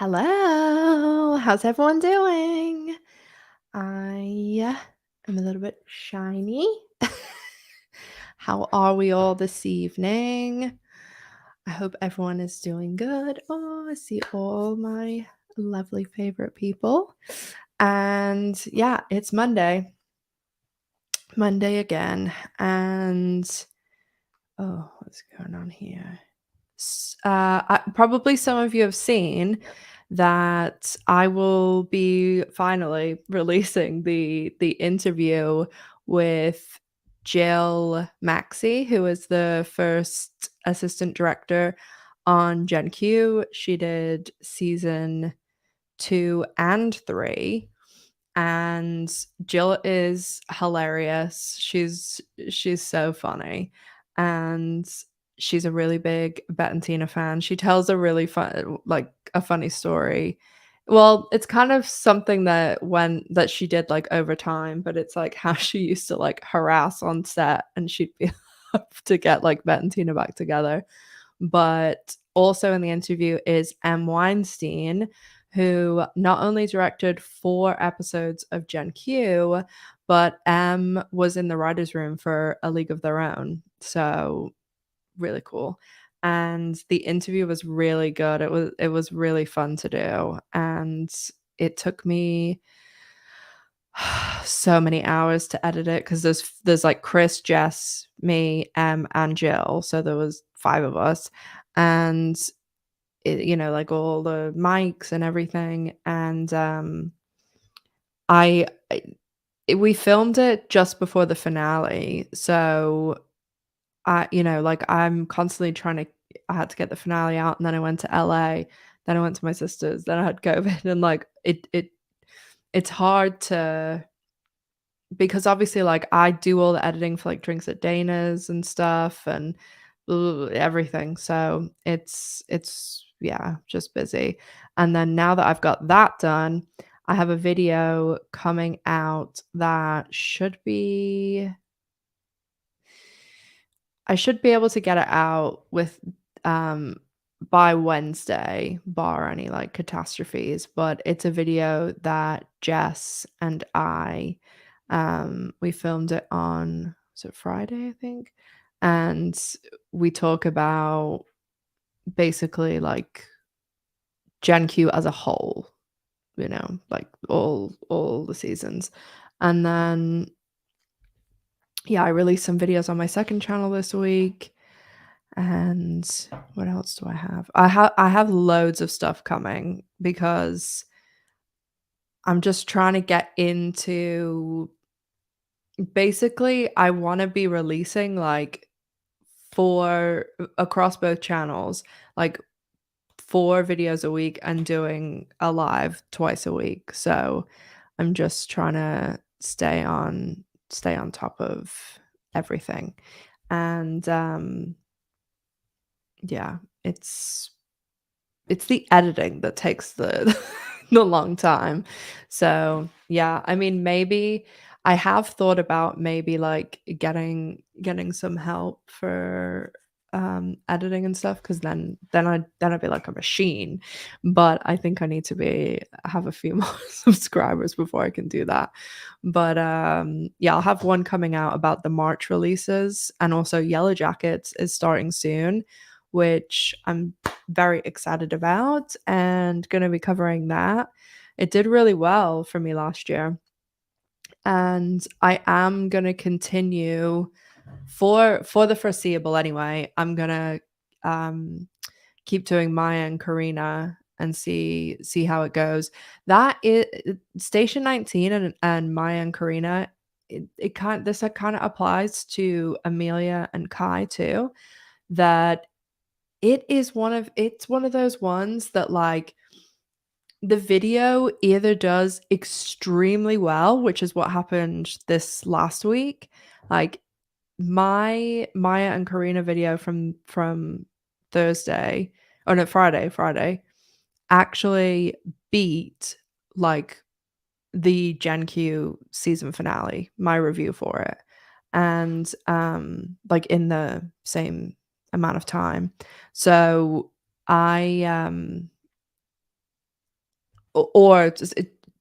Hello, how's everyone doing? I am a little bit shiny. How are we all this evening? I hope everyone is doing good. Oh, I see all my lovely favorite people. And yeah, it's Monday. Monday again. And oh, what's going on here? Probably some of you have seen that I will be finally releasing the interview with Jill Maxey, who is the first assistant director on Gen Q. She did season 2 and 3, and Jill is hilarious. She's so funny, and she's a really big Bet and Tina fan. She tells a really fun, like a funny story. Well, it's kind of something that she did like over time, but it's like how she used to like harass on set, and she'd be to get like Bet and Tina back together. But also in the interview is M. Weinstein, who not only directed 4 episodes of Gen Q, but M was in the writers' room for A League of Their Own. So really cool. And the interview was really good. It was really fun to do. And it took me so many hours to edit it because there's like Chris, Jess, me, and Jill. So there was 5 of us. And like all the mics and everything. And I, I we filmed it just before the finale. So like I'm constantly I had to get the finale out, and then I went to LA, then I went to my sister's, then I had COVID, and like it's hard to, because obviously like I do all the editing for like Drinks at Dana's and stuff and everything. So it's yeah, just busy. And then now that I've got that done, I have a video coming out that I should be able to get it out with um by Wednesday, bar any like catastrophes. But it's a video that Jess and I we filmed it on, was it Friday, I think? And we talk about basically like Gen Q as a whole, like all the seasons. And then yeah, I released some videos on my second channel this week. And what else do I have? I have loads of stuff coming because I'm just trying to get into, basically I want to be releasing like 4 across both channels, like 4 videos a week and doing a live twice a week. So I'm just trying to stay on top of everything. And yeah, it's the editing that takes the the long time. So, yeah, I mean, maybe I have thought about maybe, like, getting some help for, editing and stuff, 'cause then I'd be like a machine, but I think I need to have a few more subscribers before I can do that. But, yeah, I'll have one coming out about the March releases, and also Yellow Jackets is starting soon, which I'm very excited about, and gonna be covering that. It did really well for me last year, and I am gonna continue for the foreseeable anyway. I'm gonna um keep doing Maya and Karina and see how it goes. That is Station 19 and Maya and Karina. This kind of applies to Amelia and Kai too. That it's one of those ones that like the video either does extremely well, which is what happened this last week. Like my Maya and Karina video from Thursday, oh no, Friday actually beat like the Gen Q season finale, my review for it. And like in the same amount of time. So I or just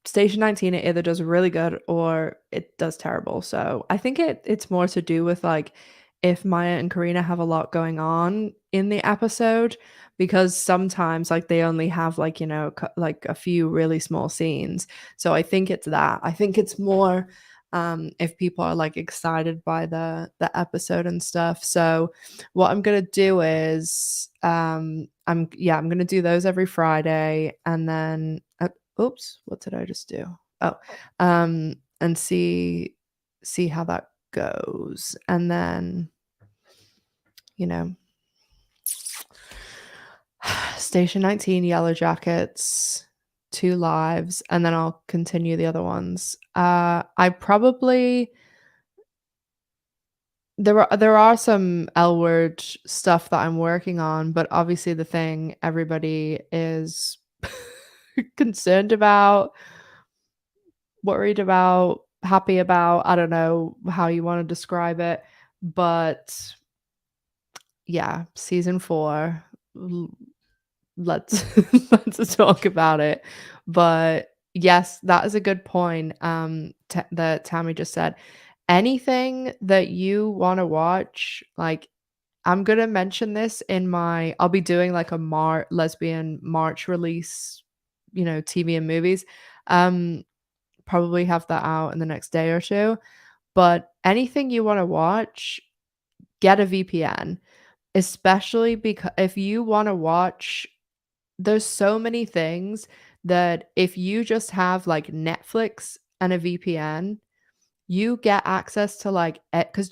Station 19, it either does really good or it does terrible. So I think it's more to do with like if Maya and Karina have a lot going on in the episode, because sometimes like they only have like, like a few really small scenes. So I think it's that. I think it's more if people are like excited by the episode and stuff. So what I'm gonna do is I'm gonna do those every Friday, and then oops, what did I just do? Oh, and see how that goes. And then, you know, Station 19, Yellow Jackets, Two Lives, and then I'll continue the other ones. I probably there are some L word stuff that I'm working on, but obviously the thing everybody is concerned about, worried about, happy about, I don't know how you wanna describe it, but yeah, season 4, l let's let's talk about it. But yes, that is a good point, that Tammy just said. Anything that you wanna watch, like, I'm gonna mention this in I'll be doing, like, a lesbian March release, TV and movies, um probably have that out in the next day or 2, but anything you wanna watch, get a VPN, especially because if you wanna watch, there's so many things that if you just have, like, Netflix and a VPN, you get access to, like, because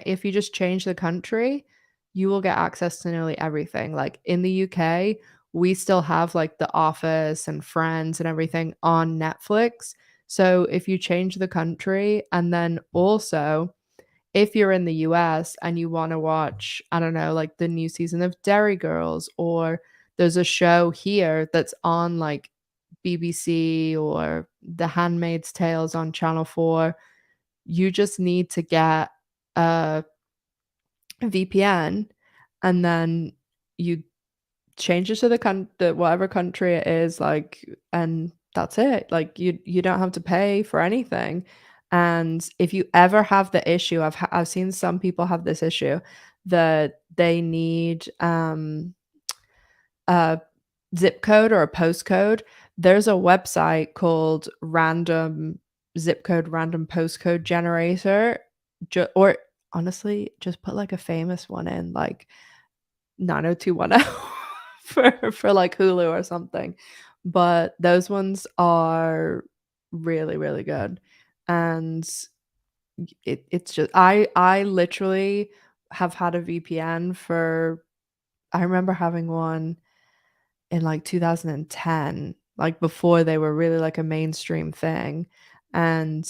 if you just change the country, you will get access to nearly everything. Like, in the UK, we still have, like, The Office and Friends and everything on Netflix. So, if you change the country, and then also, if you're in the US and you wanna watch, I don't know, like, the new season of Derry Girls, or there's a show here that's on, like, BBC, or The Handmaid's Tale's on Channel 4, you just need to get a VPN, and then you change it to the whatever country it is, like, and that's it. Like, you don't have to pay for anything. And if you ever have the issue, I've seen some people have this issue that they need a zip code or a postcode. There's a website called Random Zip Code Random Postcode Generator, or honestly, just put like a famous one in, like 90210 for like Hulu or something. But those ones are really, really good. And it's just I literally have had a VPN for I remember having one in like 2010, like before they were really like a mainstream thing. And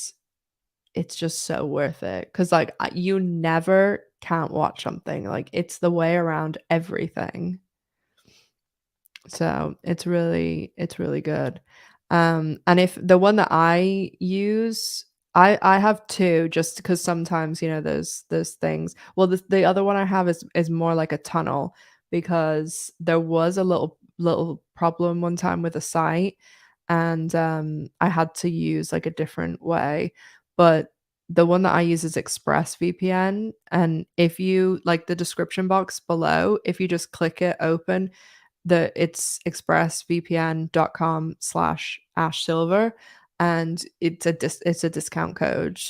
it's just so worth it because like you never can't watch something. Like it's the way around everything. So it's really good. And if the one that I use, I have 2 just because sometimes, there's things. Well, the other one I have is more like a tunnel because there was a little problem one time with a site, and, I had to use like a different way. But the one that I use is ExpressVPN, and if you like the description box below, if you just click it open, it's expressvpn.com/ashsilver, and it's a discount code,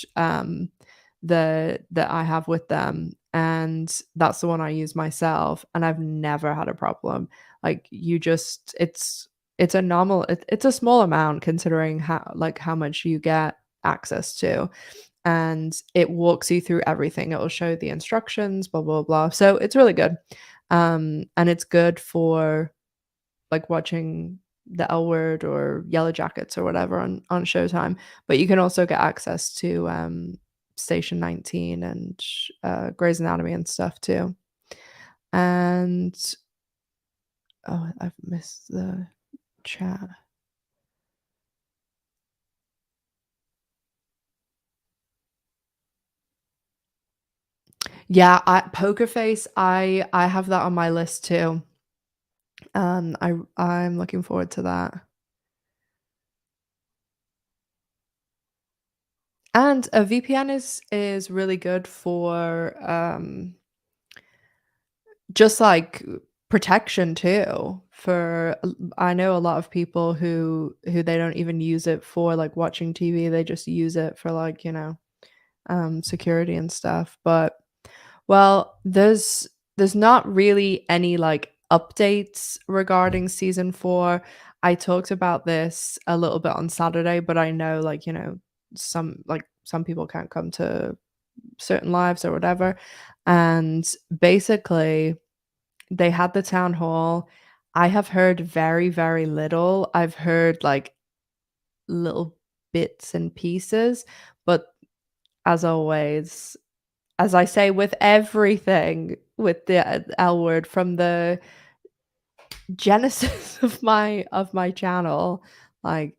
that I have with them, and that's the one I use myself, and I've never had a problem. Like, it's a normal it's a small amount considering how much you get access to, and it walks you through everything. It will show the instructions, blah, blah, blah. So it's really good. And it's good for like watching the L Word or Yellow Jackets or whatever on Showtime. But you can also get access to Station 19 and Grey's Anatomy and stuff too. And oh, I've missed the chat. Yeah, Poker Face, I have that on my list too. I'm looking forward to that. And a VPN is really good for, just, like, protection too, for I know a lot of people who they don't even use it for, like, watching TV, they just use it for, like, security and stuff, but well, there's not really any, like, updates regarding season 4. I talked about this a little bit on Saturday, but I know, like, some people can't come to certain lives or whatever, and basically, they had the town hall. I have heard very, very little. I've heard, like, little bits and pieces, but as always, as I say with everything with the L word from the genesis of my channel, like,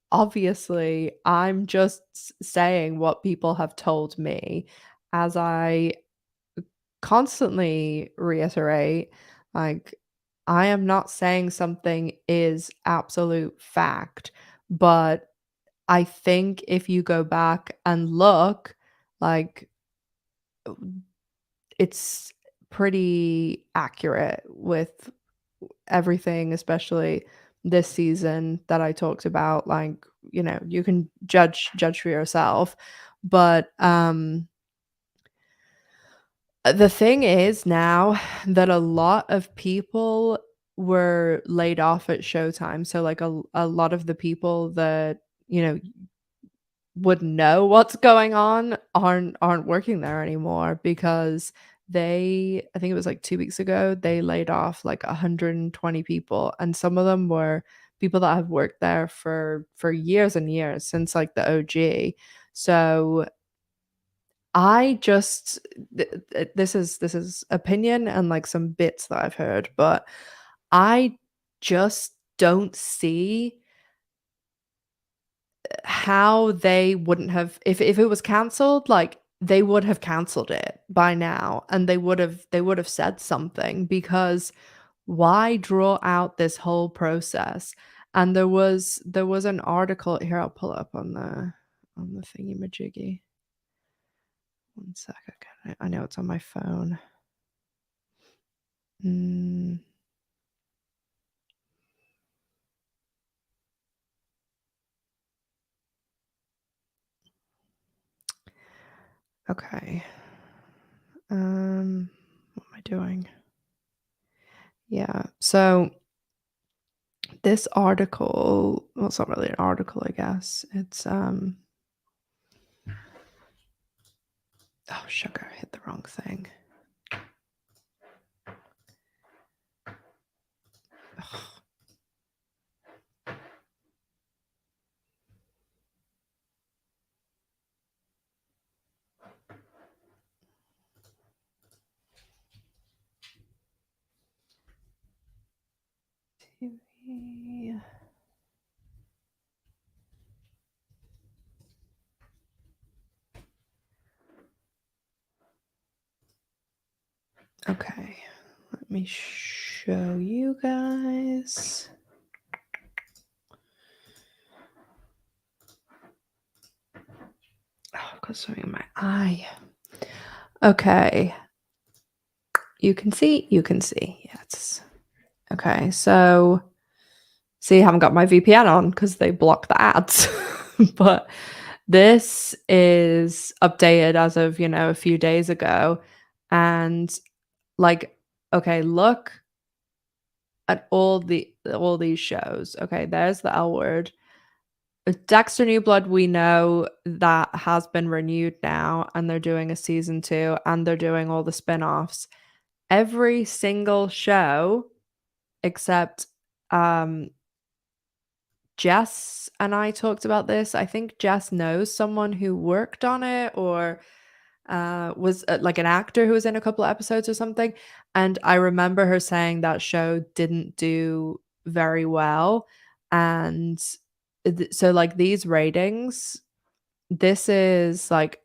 obviously, I'm just saying what people have told me as I constantly reiterate, like, I am not saying something is absolute fact, but I think if you go back and look, like, it's pretty accurate with everything, especially this season that I talked about, like, you can judge for yourself, but, the thing is now that a lot of people were laid off at Showtime, so, like, a lot of the people that, you know, would know what's going on aren't working there anymore because I think it was, like, 2 weeks ago, they laid off, like, 120 people, and some of them were people that have worked there for years and years since, like, the OG. So I just this is opinion and, like, some bits that I've heard, but I just don't see how they wouldn't have if it was canceled, like, they would have canceled it by now, and they would have said something because why draw out this whole process? And there was an article here, I'll pull up on the thingy-majiggy. One sec, okay, I know it's on my phone. Mm, okay. What am I doing? Yeah. So this article, well, it's not really an article, I guess. It's oh sugar, I hit the wrong thing. Ugh. TV. Okay. Let me show you guys. Oh, I've got something in my eye. Okay. You can see? You can see. Yes. Okay. So see, I haven't got my VPN on because they block the ads. But this is updated as of, a few days ago. And like, okay, look at all these shows. Okay, there's the L word. Dexter New Blood, we know that has been renewed now, and they're doing a season 2, and they're doing all the spin-offs. Every single show except um Jess and I talked about this. I think Jess knows someone who worked on it or was like an actor who was in a couple of episodes or something. And I remember her saying that show didn't do very well. And so, like, these ratings, this is like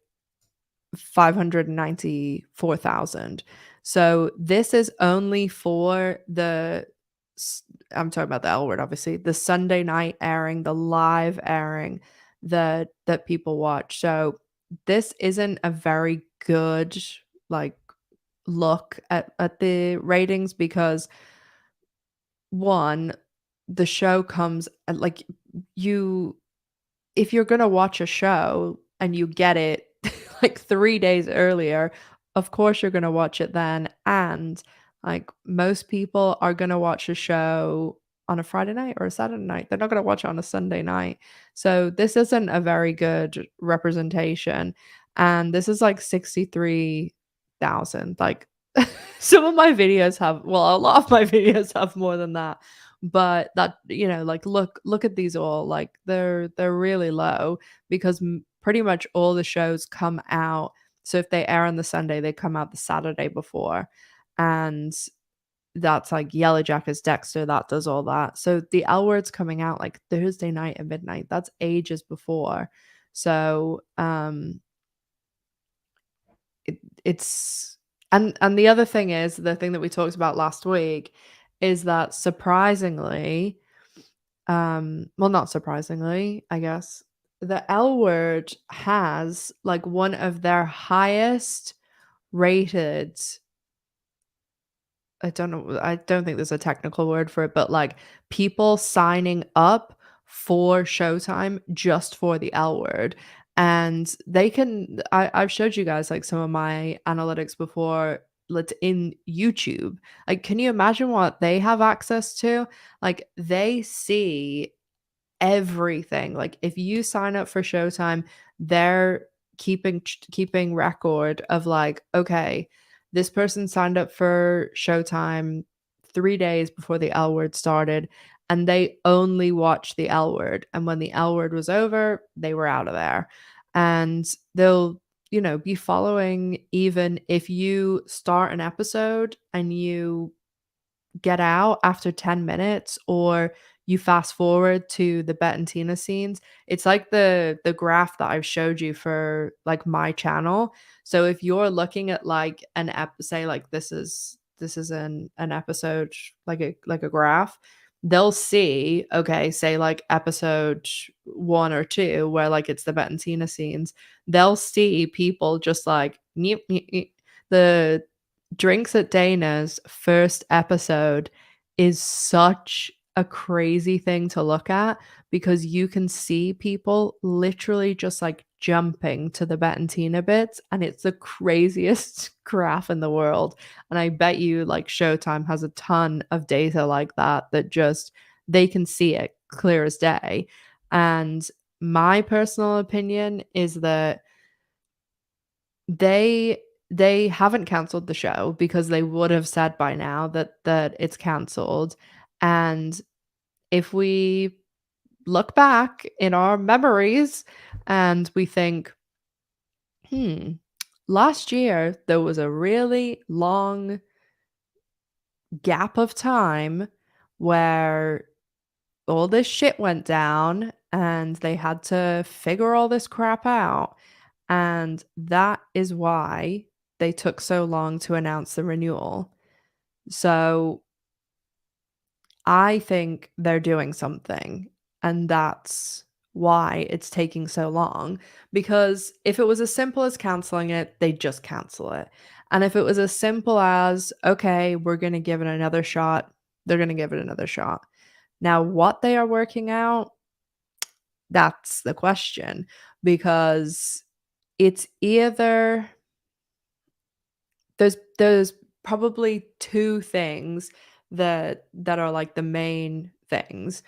594,000. So this is only for s I'm talking about the L Word, obviously, the Sunday night airing, the live airing. that people watch. So this isn't a very good like look at the ratings because one, the show comes at like you if you're gonna watch a show and you get it like 3 days earlier, of course you're gonna watch it then, and, like, most people are gonna watch a show on a Friday night or a Saturday night. They're not gonna watch it on a Sunday night. So, this isn't a very good representation, and this is, like, 63,000, like, some of my videos have well, a lot of my videos have more than that. But that like, look at these all, like, they're really low because pretty much all the shows come out so if they air on the Sunday, they come out the Saturday before, and that's, like, Yellow Jackets, Dexter, that does all that. So the L Word's coming out, like, Thursday night at midnight, that's ages before. So, it's and the other thing is, the thing that we talked about last week is that surprisingly, well, not surprisingly, I guess, the L Word has, like, one of their highest rated I don't think there's a technical word for it, but, like, people signing up for Showtime just for the L Word, and I've showed you guys, like, some of my analytics before, like, in YouTube. Like, can you imagine what they have access to? Like, they see everything. Like, if you sign up for Showtime, they're keeping record of like, okay, this person signed up for Showtime 3 days before the L Word started, and they only watched the L Word, and when the L Word was over, they were out of there. And they'll, be following even if you start an episode and you get out after 10 minutes or you fast forward to the Bet and Tina scenes, it's like the graph that I've showed you for like my channel. So if you're looking at like an say like this is an episode like a graph, they'll see, okay, say like episode 1 or 2 where like it's the Bet and Tina scenes, they'll see people just like "Neep, neep, neep." The Drinks at Dana's first episode is such a crazy thing to look at because you can see people literally just like jumping to the Bet and Tina bits, and it's the craziest graph in the world. And I bet you like Showtime has a ton of data like that that just they can see it clear as day. And my personal opinion is that they they haven't canceled the show because they would have said by now that it's canceled, and if we look back in our memories and we think, "Hmm, last year there was a really long gap of time where all this shit went down and they had to figure all this crap out." And that is why they took so long to announce the renewal. So I think they're doing something, and that's why it's taking so long. Because if it was as simple as canceling it, they'd just cancel it. And if it was as simple as, okay, we're going to give it another shot, they're going to give it another shot. Now, what they are working out, that's the question. Because it's either there's probably 2 things that are, like, the main things.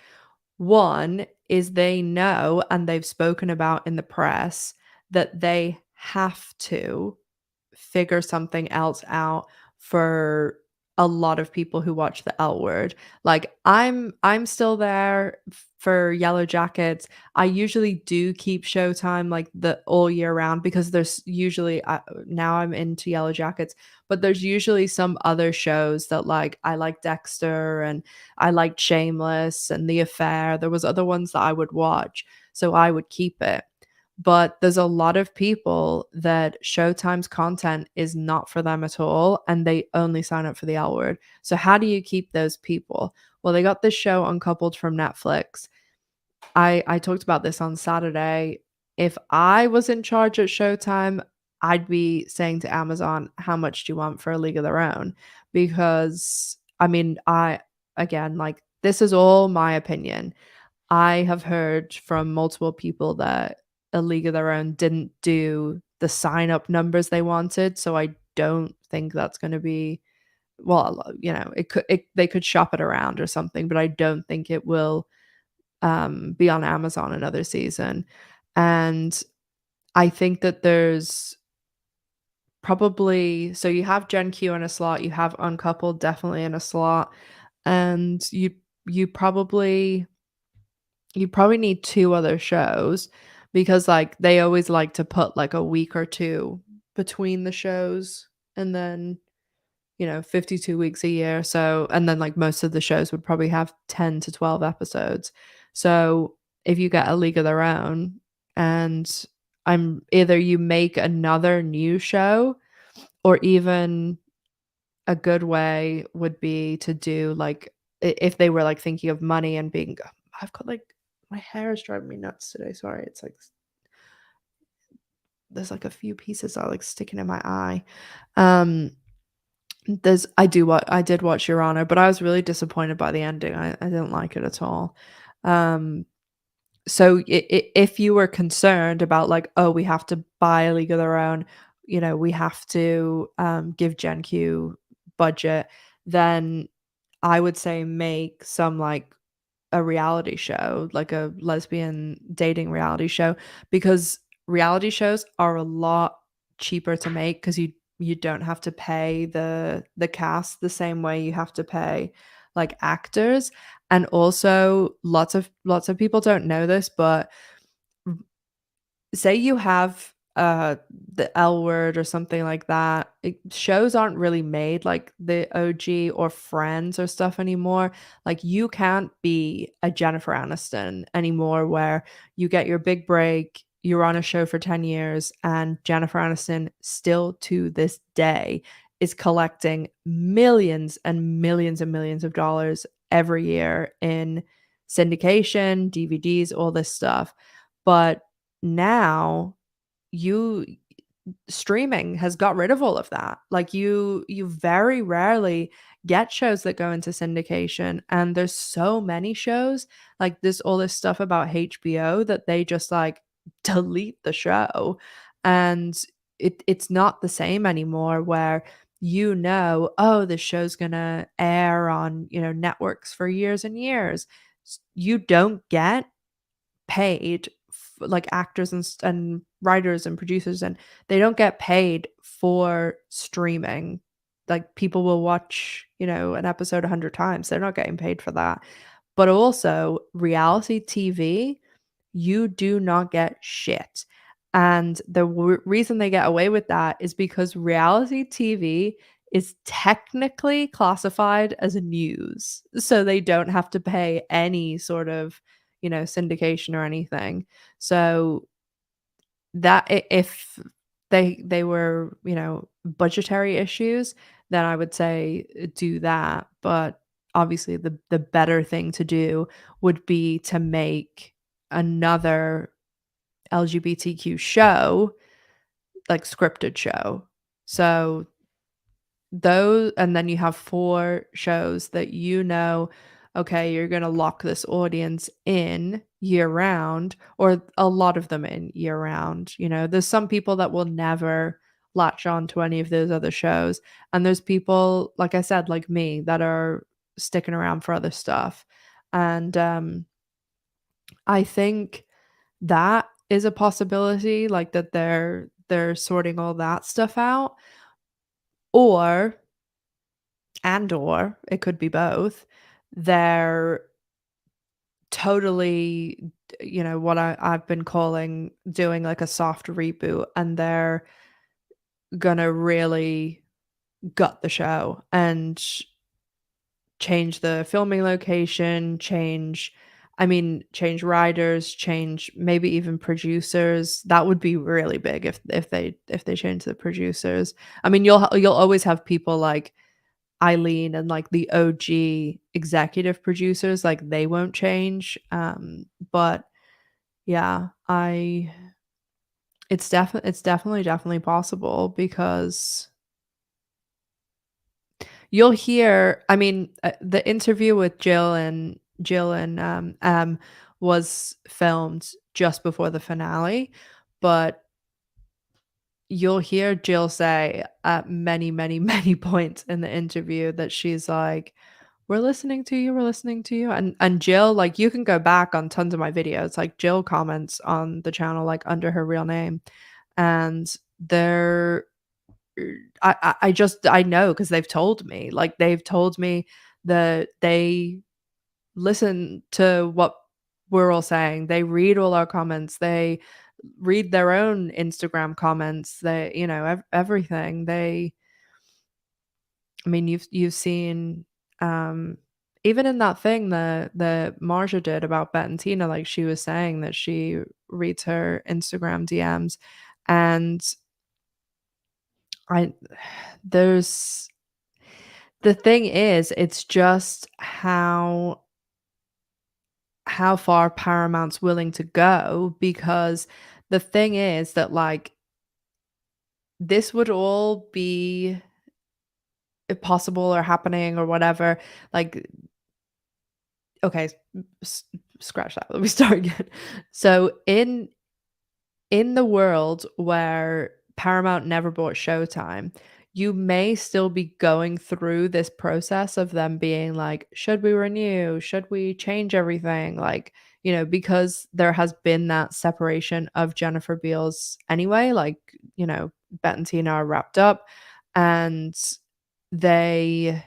One is they know, and they've spoken about in the press, that they have to figure something else out for a lot of people who watch the L Word. Like, I'm still there for Yellow Jackets. I usually do keep Showtime, like, the all year round because there's usually now I'm into Yellow Jackets, but there's usually some other shows that, like I like Dexter, and I liked Shameless, and The Affair. There was other ones that I would watch, so I would keep it. But there's a lot of people that Showtime's content is not for them at all, and they only sign up for the L Word. So how do you keep those people? Well, they got this show Uncoupled from Netflix. I talked about this on Saturday. If I was in charge at Showtime, I'd be saying to Amazon, "How much do you want for A League of Their Own?" Because, I mean, I again, like, this is all my opinion. I have heard from multiple people that A League of Their Own didn't do the sign-up numbers they wanted, so I don't think that's gonna be well, they could shop it around or something, but I don't think it will be on Amazon another season. And I think that there's probably so you have Gen Q in a slot, you have Uncoupled definitely in a slot, and you probably you probably need 2 other shows because, like, they always like to put, like, a week or 2 between the shows and then 52 weeks a year. So, and then like most of the shows would probably have 10 to 12 episodes. So, if you get A League of Their Own and I'm either you make another new show or even a good way would be to do like if they were like thinking of money and being I've got like my hair is driving me nuts today. Sorry. It's like there's like a few pieces that are like sticking in my eye. Um I did watch Your Honor, but I was really disappointed by the ending. I didn't like it at all. Um, so if you were concerned about like, oh, we have to buy a League of Their Own, we have to give Gen Q budget, then I would say make some like a reality show, like a lesbian dating reality show, because reality shows are a lot cheaper to make because you don't have to pay the cast the same way you have to pay like actors. And also lots of people don't know this, but say you have the L Word or something like that, shows aren't really made like the OG or Friends or stuff anymore. Like you can't be a Jennifer Aniston anymore where you get your big break, you're on a show for 10 years, and Jennifer Aniston still to this day is collecting millions and millions and millions of dollars every year in syndication, DVDs, all this stuff. But now you streaming has got rid of all of that. Like you very rarely get shows that go into syndication, and there's so many shows, like there's all this stuff about HBO that they just like delete the show. And it's not the same anymore where oh, this show's gonna air on, networks for years and years. You don't get paid like actors and writers and producers, and they don't get paid for streaming. Like people will watch, an episode 100 times. They're not getting paid for that. But also reality TV, you do not get shit. And the reason they get away with that is because reality TV is technically classified as news. So they don't have to pay any sort of, syndication or anything. So that if they were, budgetary issues, then I would say do that. But obviously the better thing to do would be to make another LGBTQ show, like scripted show. So those, and then you have 4 shows that okay, you're gonna lock this audience in year round, or a lot of them in year round. There's some people that will never latch on to any of those other shows, and there's people, like I said, like me, that are sticking around for other stuff. And, I think that is a possibility, like, that they're sorting all that stuff out, or or it could be both. They're totally, what I've been calling doing like a soft reboot, and they're gonna really gut the show and change the filming location, change writers, change maybe even producers. That would be really big if they change the producers. I mean, you'll always have people like Eileen and, like, the OG executive producers, like, they won't change, but yeah, I it's definitely possible because you'll hear I mean, the interview with Jill and was filmed just before the finale, but you'll hear Jill say at many, many, many points in the interview that she's like, we're listening to you," and Jill, like, you can go back on tons of my videos, like, Jill comments on the channel, like, under her real name, and they're I know because 'cause they've told me, like, they've told me that they listen to what we're all saying, they read all our comments, they read their own Instagram comments, they everything, I mean, you've seen, um even in that thing that Marja did about Bet and Tina, like, she was saying that she reads her Instagram DMs, and I there's the thing is, it's just how far Paramount's willing to go, because the thing is that, like, this would all be possible or happening or whatever, like, okay, s scratch that, let me start again. So, in the world where Paramount never bought Showtime, you may still be going through this process of them being like, "Should we renew? Should we change everything?" Like, because there has been that separation of Jennifer Beals anyway, like, Bet and Tina are wrapped up, and they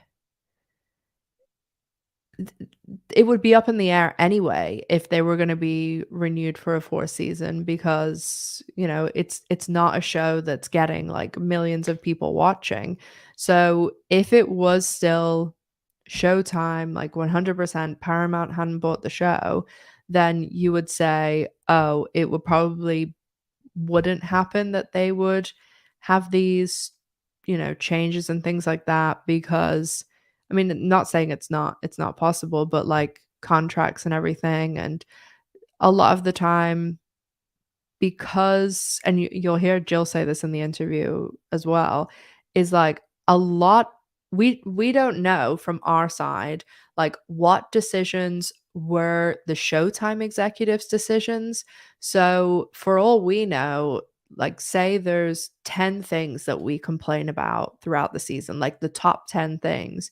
it would be up in the air anyway if they were gonna be renewed for a 4th season because, it's not a show that's getting, like, millions of people watching. So, if it was still Showtime, like, 100% Paramount hadn't bought the show, then you would say, "Oh, it would probably wouldn't happen that they would have these, changes and things like that because I mean, not saying it's not possible, but like contracts and everything and a lot of the time because and you'll hear Jill say this in the interview as well, is like a lot we don't know from our side like what decisions were the Showtime executives' decisions. So for all we know, like say there's 10 things that we complain about throughout the season, like the top 10 things.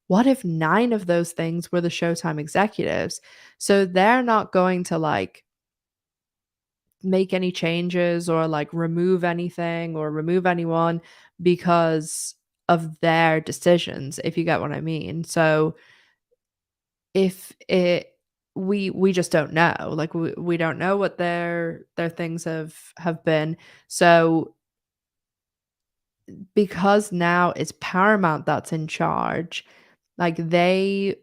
What if 9 of those things were the Showtime executives? So they're not going to like make any changes or like remove anything or remove anyone because of their decisions, if you get what I mean. So if it we just don't know. Like we don't know what their things have been. So because now it's Paramount that's in charge, like they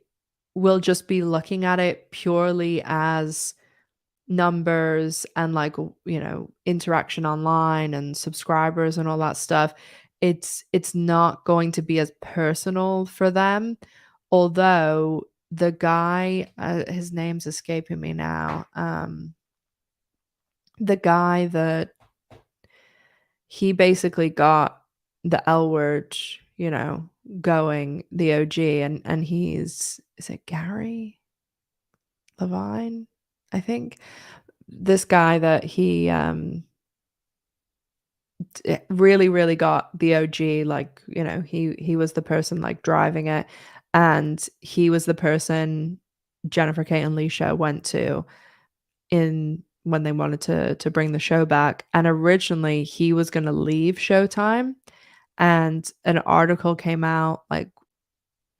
will just be looking at it purely as numbers and like interaction online and subscribers and all that stuff. It's not going to be as personal for them, although the guy his name's escaping me now, the guy that he basically got the L word, going, the OG, and he's is it Gary Levine, I think. This guy that he, really, really got the OG, like, he was the person, like, driving it, and he was the person Jennifer Kate and Leisha went to in when they wanted to bring the show back, and originally, he was gonna leave Showtime, and an article came out, like,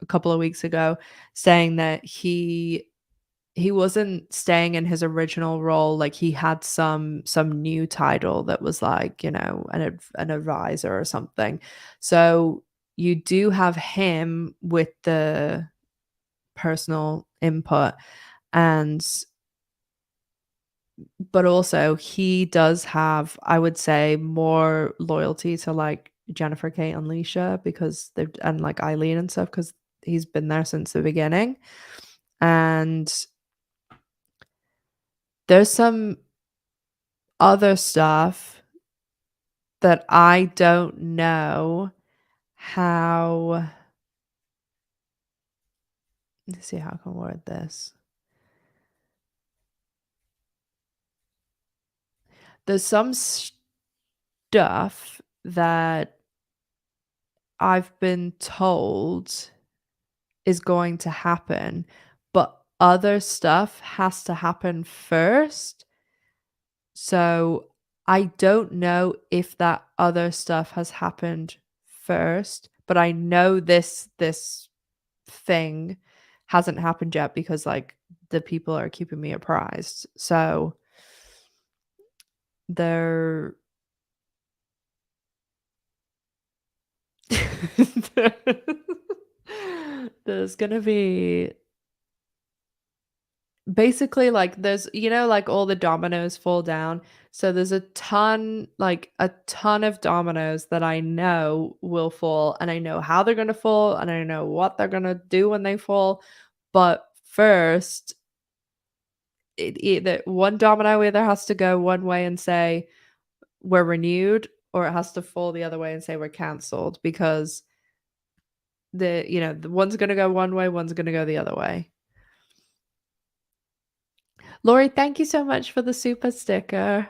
a couple of weeks ago saying that he wasn't staying in his original role, like, he had some new title that was, like, an advisor or something. So, you do have him with the personal input, and but also he does have, I would say, more loyalty to, like, Jennifer, Kate, and Leisha because they've and like Eileen and stuff because he's been there since the beginning. And there's some other stuff that I don't know how. Let's see how I can word this. There's some stuff that I've been told is going to happen, but other stuff has to happen first. So I don't know if that other stuff has happened first, but I know this thing hasn't happened yet because like the people are keeping me apprised. So there there's gonna be basically, like, there's like, all the dominoes fall down, so there's a ton of dominoes that I know will fall, and I know how they're gonna fall, and I know what they're gonna do when they fall, but first, it either one domino either has to go one way and say, "We're renewed," or it has to fall the other way and say, "We're canceled," because the one's gonna go one way, one's gonna go the other way. Lori, thank you so much for the super sticker.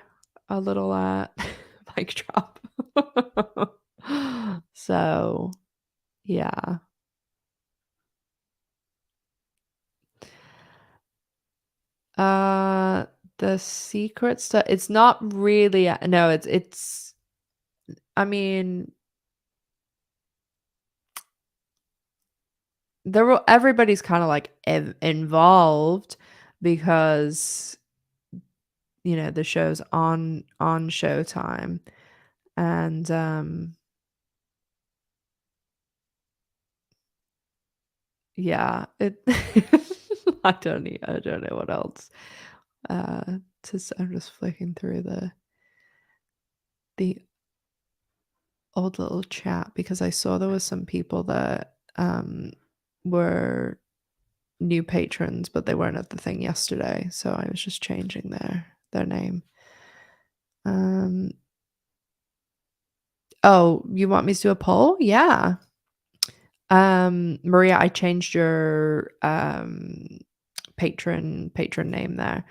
A little mic drop. So, yeah. Uh the secret stuff, it's not really no, it's I mean, everybody's kind of like involved because the show's on Showtime. And yeah, it I don't know what else. I'm just flicking through the old little chat because I saw there was some people that were new patrons, but they weren't at the thing yesterday, so I was just changing their name. Oh, you want me to do a poll? Yeah. Maria, I changed your patron name there.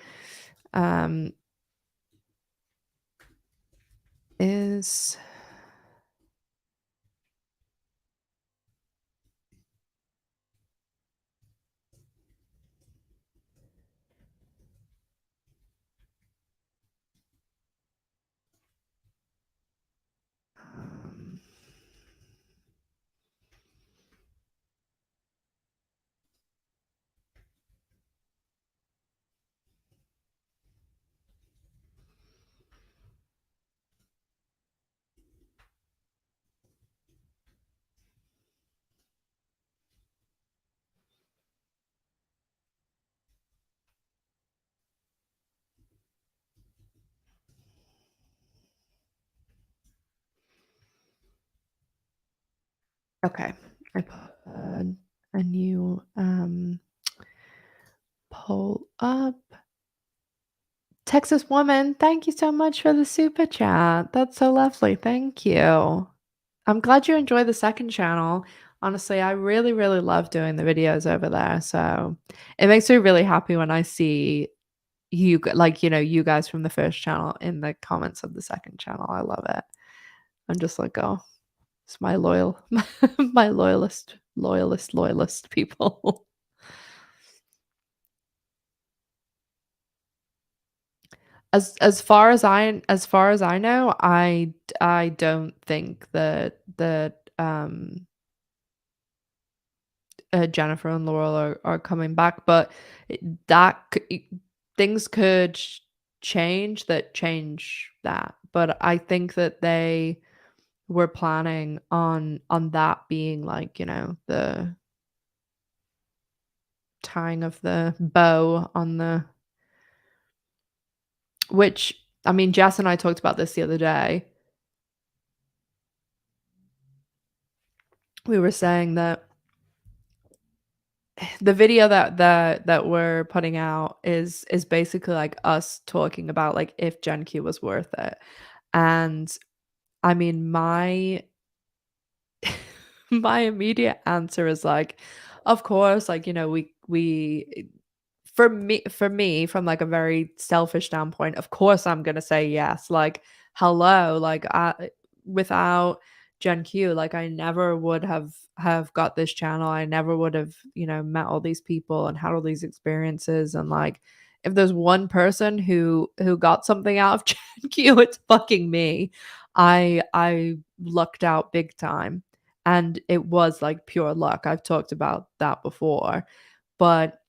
Is okay. I put a new poll up. Texas woman, thank you so much for the super chat. That's so lovely. Thank you. I'm glad you enjoy the second channel. Honestly, I really, really love doing the videos over there. So it makes me really happy when I see you guys from the first channel in the comments of the second channel. I love it. I'm just like, oh, it's my my loyalist people. As far as I know, I don't think that Jennifer and Laurel are coming back, but that things could change that. But I think that they were planning on that being like the tying of the bow on the which I mean Jess and I talked about this the other day. we were saying that the video that we're putting out is basically like us talking about like if Gen Q was worth it. And I mean, my my immediate answer is like, of course, like, we for me, from like a very selfish standpoint, of course I'm gonna say yes. Like, hello, like without Gen Q, like I never would have got this channel. I never would have, met all these people and had all these experiences. And like if there's one person who got something out of Gen Q, it's fucking me. I lucked out big time. And it was like pure luck. I've talked about that before. But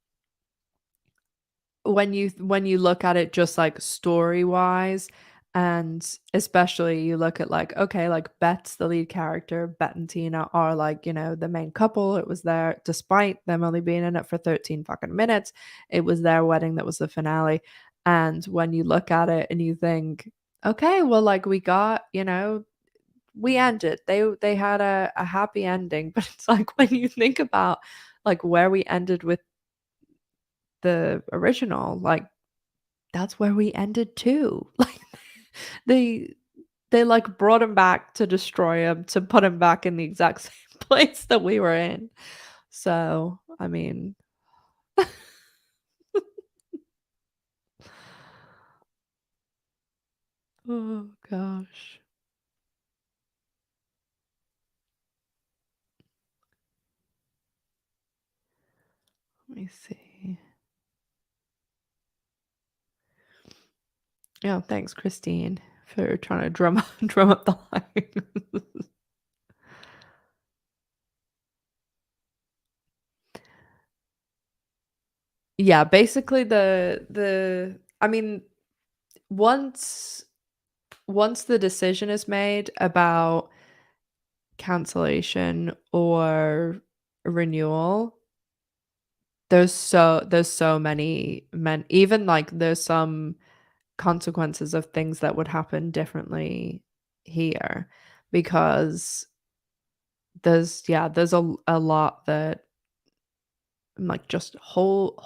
when you look at it just like story wise, and especially you look at like, okay, like Bet's the lead character, Bet and Tina are like, the main couple. It was there despite them only being in it for 13 fucking minutes. It was their wedding that was the finale. And when you look at it and you think, okay, well, like we ended. They had a happy ending. But it's like when you think about like where we ended with the original, like that's where we ended too. Like they they like brought him back to destroy him, to put him back in the exact same place that we were in. So, I mean, oh gosh. Let me see. Yeah, thanks, Christine, for trying to drum drum up the line. Yeah, basically the I mean, once once the decision is made about cancellation or renewal, there's so many men, even like there's some consequences of things that would happen differently here, because there's a lot that I'm like just holding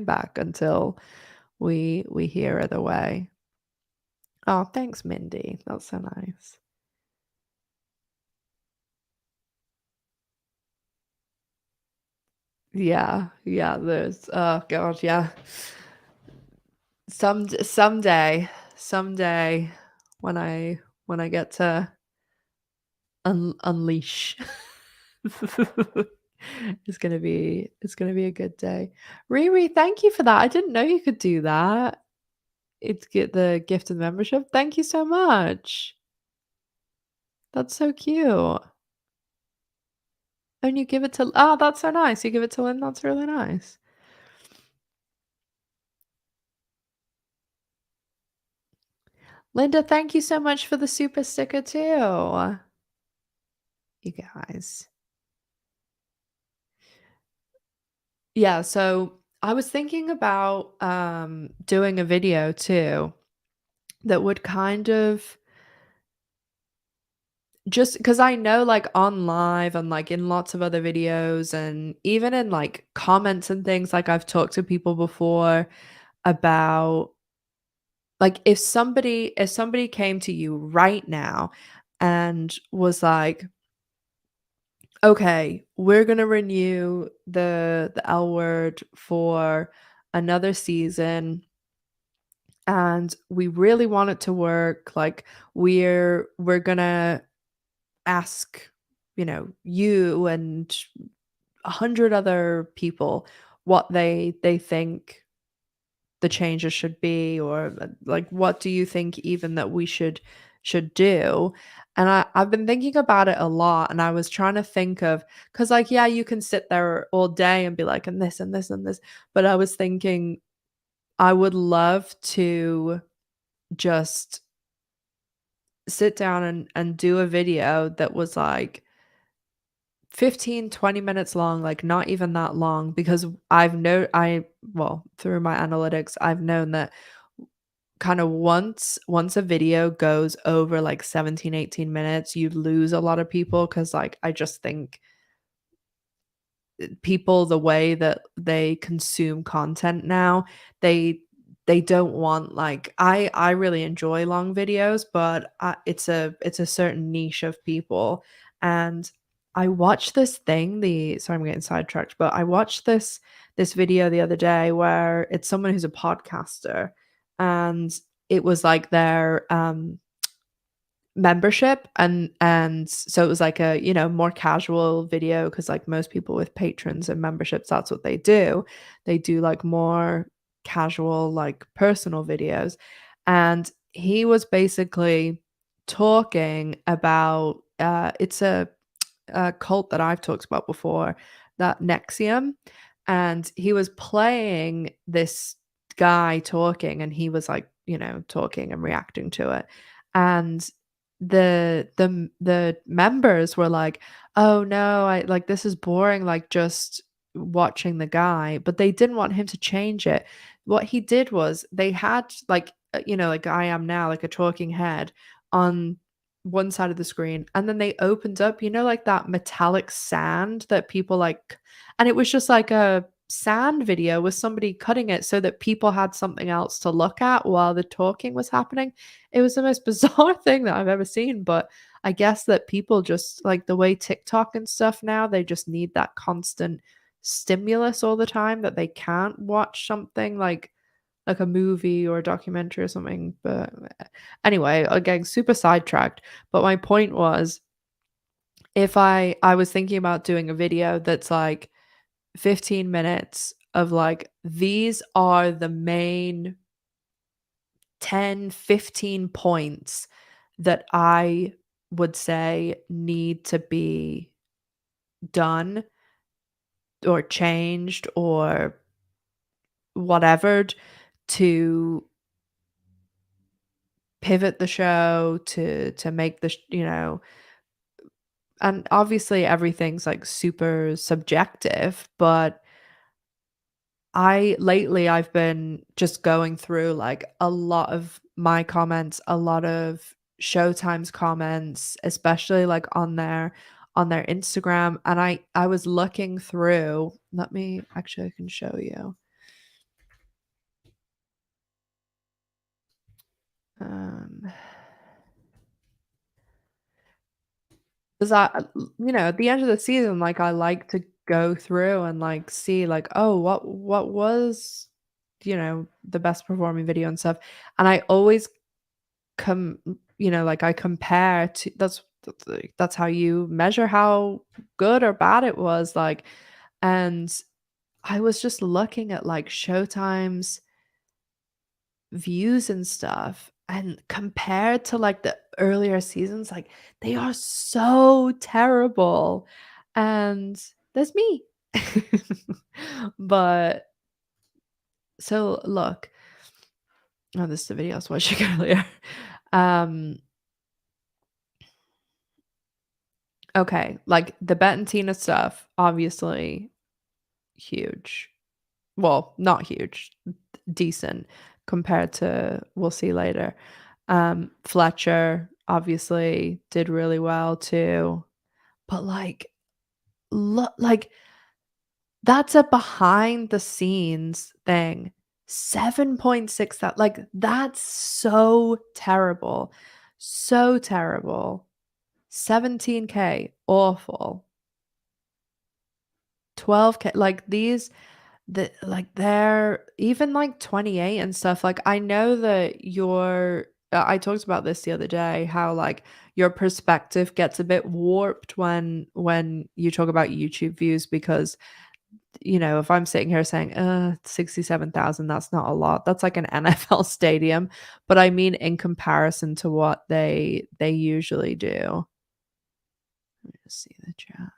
back until we hear either way. Oh, thanks, Mindy. That's so nice. Yeah, yeah, there's oh god, yeah. Someday when I get to unleash. It's gonna be a good day. Riri, thank you for that. I didn't know you could do that. It's get the gift of membership. Thank you so much. That's so cute. And you give it to that's so nice. You give it to Lynn. That's really nice. Linda, thank you so much for the super sticker too. You guys. Yeah, so I was thinking about doing a video too that would kind of just because I know like on live and like in lots of other videos and even in like comments and things, like I've talked to people before about like if somebody came to you right now and was like, okay, we're gonna renew the L word for another season and we really want it to work. Like we're gonna ask, you and 100 other people what they think the changes should be, or like what do you think even that we should do. And I've been thinking about it a lot, and I was trying to think of, because like yeah, you can sit there all day and be like and this and this and this, but I was thinking I would love to just sit down and do a video that was like 15-20 minutes long, like not even that long, because I well, through my analytics, I've known that kind of once a video goes over like 17, 18 minutes, you lose a lot of people because like I just think people the way that they consume content now, they they don't want like I really enjoy long videos, but it's a certain niche of people. And I watched this thing, the sorry I'm getting sidetracked, but I watched this video the other day where it's someone who's a podcaster, and it was like their membership, and so it was like a, more casual video because like most people with patrons and memberships, that's what they do. They do like more casual, like personal videos. And he was basically talking about it's a cult that I've talked about before, that Nexium, and he was playing this guy talking, and he was like, talking and reacting to it. And the members were like, "Oh no, I like this is boring, like just watching the guy," but they didn't want him to change it. What he did was they had like like I am now, like a talking head on one side of the screen, and then they opened up, like that metallic sand that people like, and it was just like a sand video with somebody cutting it so that people had something else to look at while the talking was happening. It was the most bizarre thing that I've ever seen, but I guess that people just like the way TikTok and stuff now, they just need that constant stimulus all the time that they can't watch something like a movie or a documentary or something. But anyway, again, super sidetracked. But my point was, if I was thinking about doing a video that's like 15 minutes of like these are the main 10, 15 points that I would say need to be done or changed or whatever to pivot the show, to make the and obviously everything's like super subjective, but I've been just going through like a lot of my comments, a lot of Showtime's comments, especially like on their Instagram, and I was looking through. Let me actually I can show you. Um 'Cause at the end of the season, like, I like to go through and, like, see, like, "Oh, what was, the best performing video and stuff," and I always like, I compare to that's how you measure how good or bad it was, like, and I was just looking at, like, Showtime's views and stuff, and compared to like the earlier seasons, like they are so terrible. And there's me. But so look, oh, this is the video I was watching earlier. um okay, like the Bet and Tina stuff, obviously huge. Well, not huge, decent compared to we'll see later. Fletcher obviously did really well too, but like look like that's a behind the scenes thing. 7.6, that like that's so terrible. So terrible. 17K, awful. 12K, like these like they're even like 28 and stuff. Like I know that I talked about this the other day, how like your perspective gets a bit warped when you talk about YouTube views, because if I'm sitting here saying 67,000, that's not a lot, that's like an NFL stadium, but I mean in comparison to what they usually do. Let me just see the chat.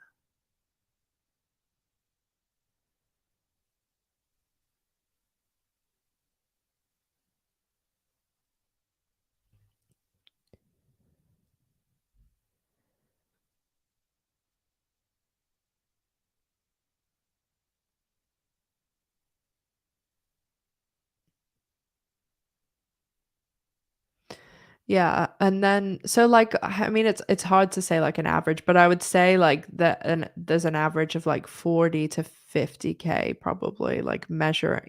Yeah, and then so, like, I mean, it's hard to say, like, an average, but I would say, like, that and there's an average of, like, 40 to 50K probably, like, measure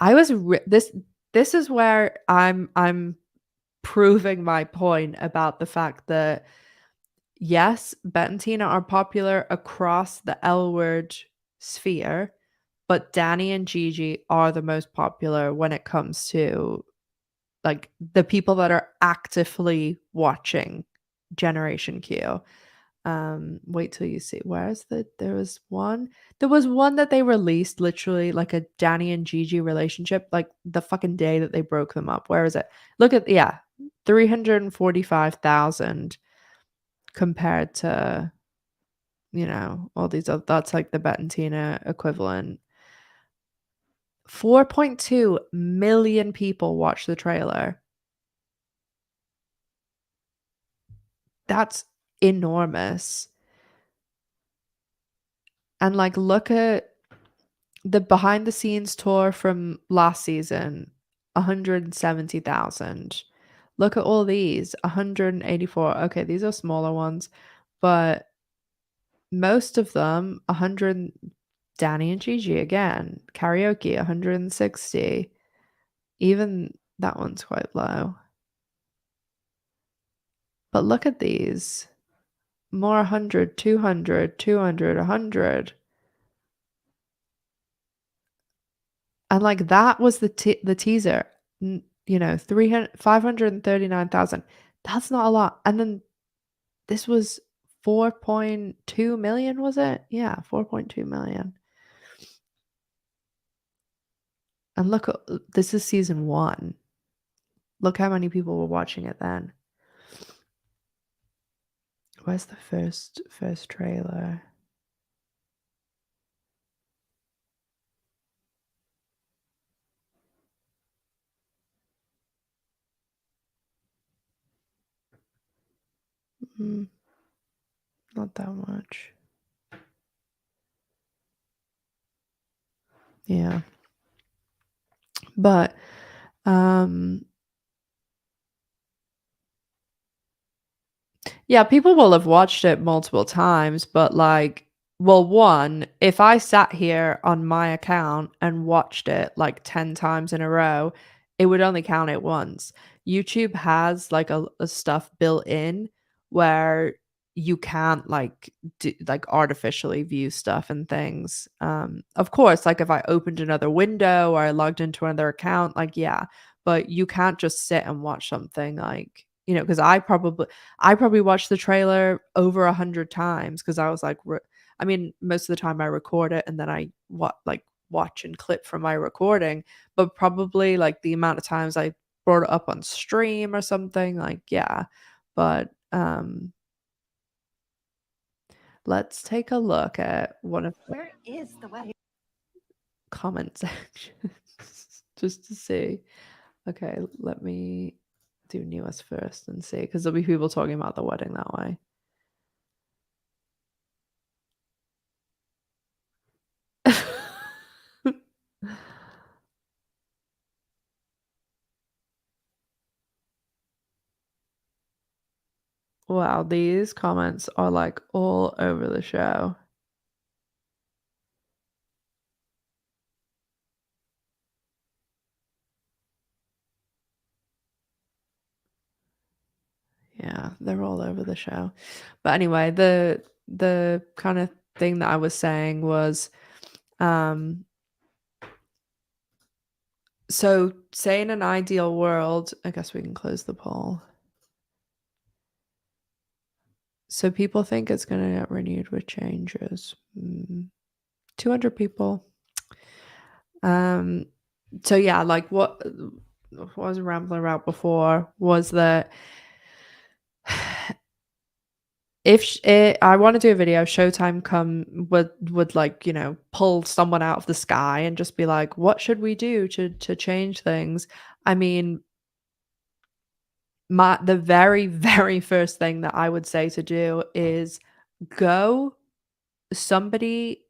I was re this is where I'm proving my point about the fact that, yes, Bet and Tina are popular across the L Word sphere, but Danny and Gigi are the most popular when it comes to, like, the people that are actively watching Generation Q. Wait till you see where's there was one that they released literally like a Danny and Gigi relationship, like, the fucking day that they broke them up. Where is it? Look at yeah, 345,000 compared to, all these oth that's like the Bet and Tina equivalent. 4.2 million people watched the trailer. That's enormous. And, like, look at the behind the scenes tour from last season, 170,000. Look at all these, 184. Okay, these are smaller ones, but most of them, 100 Danny and Gigi again, karaoke, 160. Even that one's quite low. But look at these. More 100, 200, 200, 100. And, like, that was the teaser. 300 539,000. That's not a lot. And then this was 4.2 million, was it? Yeah, 4.2 million. And look at this is season 1. Look how many people were watching it then. Where's the first trailer? Mm, not that much. Yeah. But, um yeah, people will have watched it multiple times, but, like, well, 1, if I sat here on my account and watched it, like, 10 times in a row, it would only count it once. YouTube has, like, a stuff built in where you can't, like, artificially view stuff and things. Of course, like, if I opened another window or I logged into another account, like, yeah, but you can't just sit and watch something, like, because I probably watched the trailer over 100 times because I was like, I mean, most of the time I record it and then I watch and clip from my recording, but probably like the amount of times I brought it up on stream or something, like, yeah. But let's take a look at one of the comment sections just to see. Okay, let me do newest first and see because there'll be people talking about the wedding that way. Wow, these comments are like all over the show. Yeah, they're all over the show. But anyway, the kind of thing that I was saying was um so say in an ideal world, I guess we can close the poll. So people think it's going to get renewed with changes. 200 people. Um so yeah, like what I was rambling about before was that if I want to do a video, Showtime would like pull someone out of the sky and just be like, "What should we do to change things?" I mean, the very very first thing that I would say to do is go somebody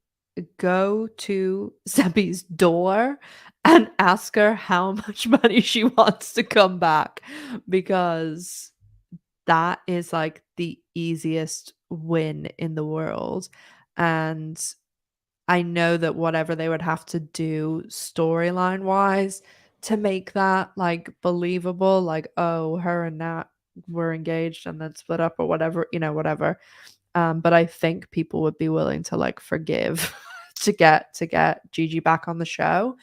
go to Sebby's door and ask her how much money she wants to come back because that is like the easiest win in the world. And I know that whatever they would have to do storyline wise to make that like believable, like, oh, her and Nat were engaged and then split up or whatever, whatever. But I think people would be willing to like forgive to get Gigi back on the show.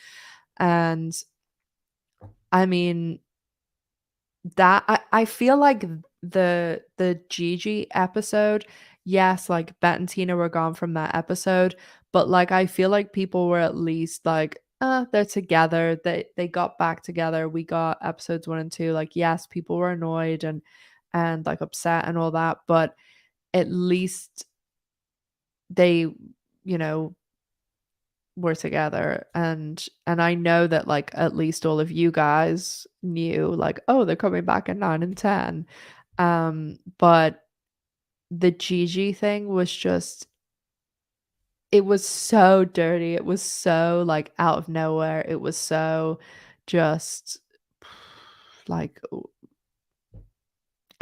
And I mean, that I feel like the Gigi episode, yes, like Bet and Tina were gone from that episode, but like I feel like people were at least like, they're together. They got back together. We got episodes 1 and 2. Like, yes, people were annoyed and like upset and all that, but at least they, you know, were together. And I know that like at least all of you guys knew like, oh, they're coming back in 9 and 10. But the Gigi thing was just, it was so dirty. It was so like out of nowhere. It was so just like,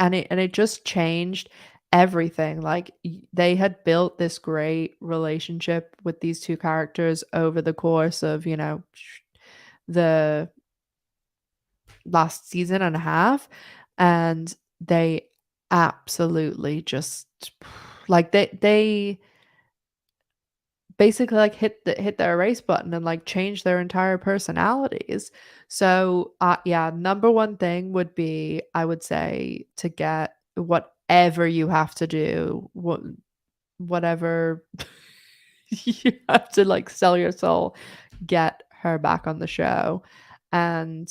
and it just changed everything. Like they had built this great relationship with these two characters over the course of, the last season and a half, and they absolutely just like they basically like hit the erase button and like change their entire personalities. So yeah, number one thing would be, I would say, to get whatever you have to do, whatever you have to like sell your soul, get her back on the show. And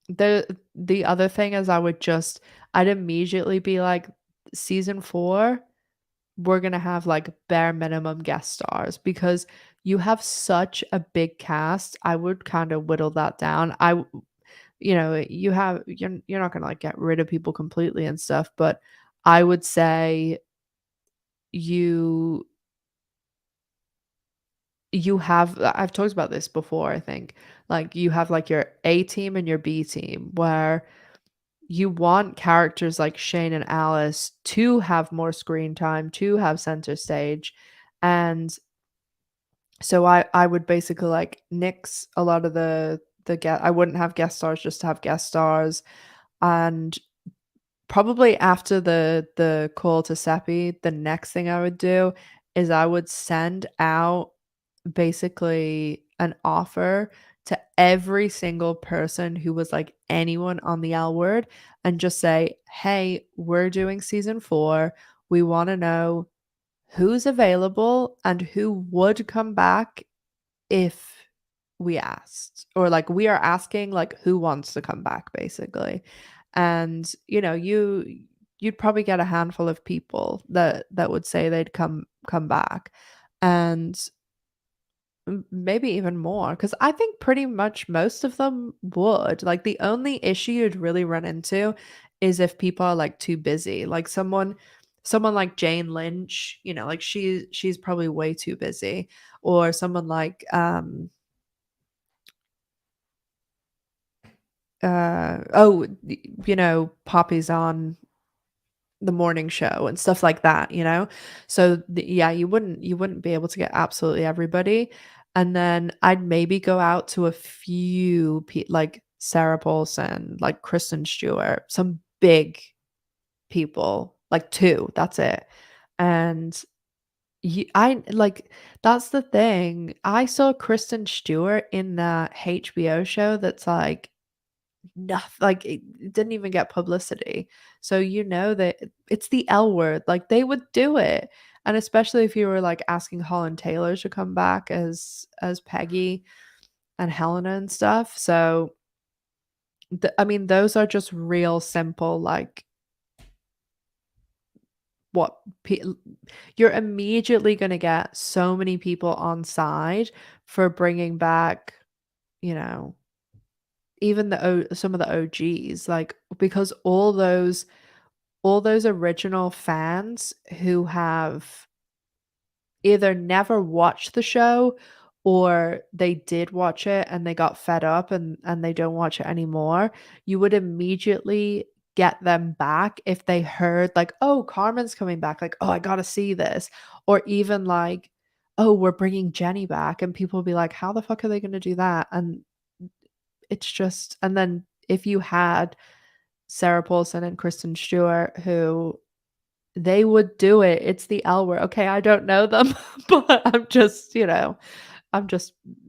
the other thing is, I'd immediately be like, season 4, we're gonna have like bare minimum guest stars because you have such a big cast. I would kind of whittle that down. You're not gonna like get rid of people completely and stuff, but I would say you you have I've talked about this before, I think. Like you have like your A team and your B team where you want characters like Shane and Alice to have more screen time, to have center stage. And so I would basically like nix a lot of the get I wouldn't have guest stars just to have guest stars. And probably after the call to Seppi, the next thing I would do is I would send out basically an offer to every single person who was like anyone on the L Word and just say, "Hey, we're doing season 4. We want to know who's available and who would come back if we asked." Or like we are asking like who wants to come back basically. And you'd probably get a handful of people that would say they'd come back. And maybe even more, because I think pretty much most of them would. Like the only issue you'd really run into is if people are like too busy. Like someone like Jane Lynch, like she's probably way too busy. Or someone like Poppy's on the morning show and stuff like that. So yeah, you wouldn't be able to get absolutely everybody. And then I'd maybe go out to a few like Sarah Paulson, like Kristen Stewart, some big people, like 2, that's it. And I like, that's the thing, I saw Kristen Stewart in the HBO show that's like nothing, like it didn't even get publicity. So that it's the L Word, like they would do it. And especially if you were like asking Holland Taylor to come back as Peggy and Helena and stuff. So I mean, those are just real simple, like what pe- you're immediately going to get so many people on side for bringing back, you know, even some of the OGs, like because all those original fans who have either never watched the show or they did watch it and they got fed up and they don't watch it anymore, you would immediately get them back if they heard like, "Oh, Carmen's coming back," like, "Oh, I gotta see this," or even like, "Oh, we're bringing Jenny back," and people will be like, "How the fuck are they gonna do that?" And it's just and then if you had Sarah Paulson and Kristen Stewart who they would do it. It's the L word. Okay, I don't know them, but I'm just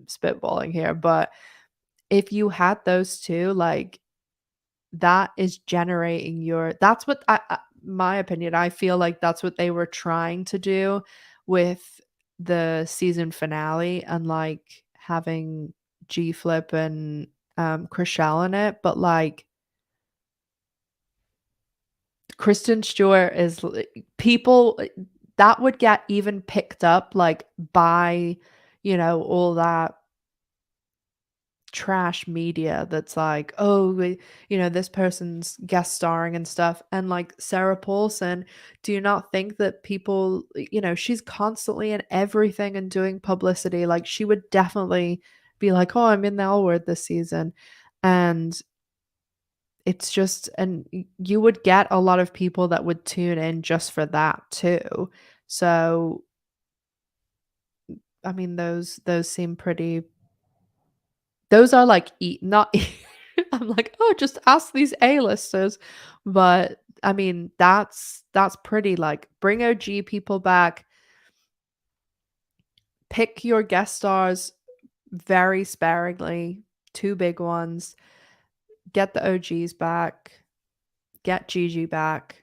spitballing here, but if you had those 2, like, that is generating your that's what my opinion, I feel like that's what they were trying to do with the season finale and, like, having G Flip and, Chrishell in it, but, like, Kristen Stewart is people that would get even picked up, like, by, all that trash media that's like, "Oh, this person's guest starring and stuff," and, like, Sarah Paulson, do you not think that people she's constantly in everything and doing publicity, like, she would definitely be like, "Oh, I'm in the L Word this season," and it's just and you would get a lot of people that would tune in just for that too. So, I mean, those seem pretty those are like not I'm like, "Oh, just ask these A-listers." But, I mean, that's pretty, like, bring OG people back, pick your guest stars very sparingly, 2 big ones, get the OGs back, get Gigi back,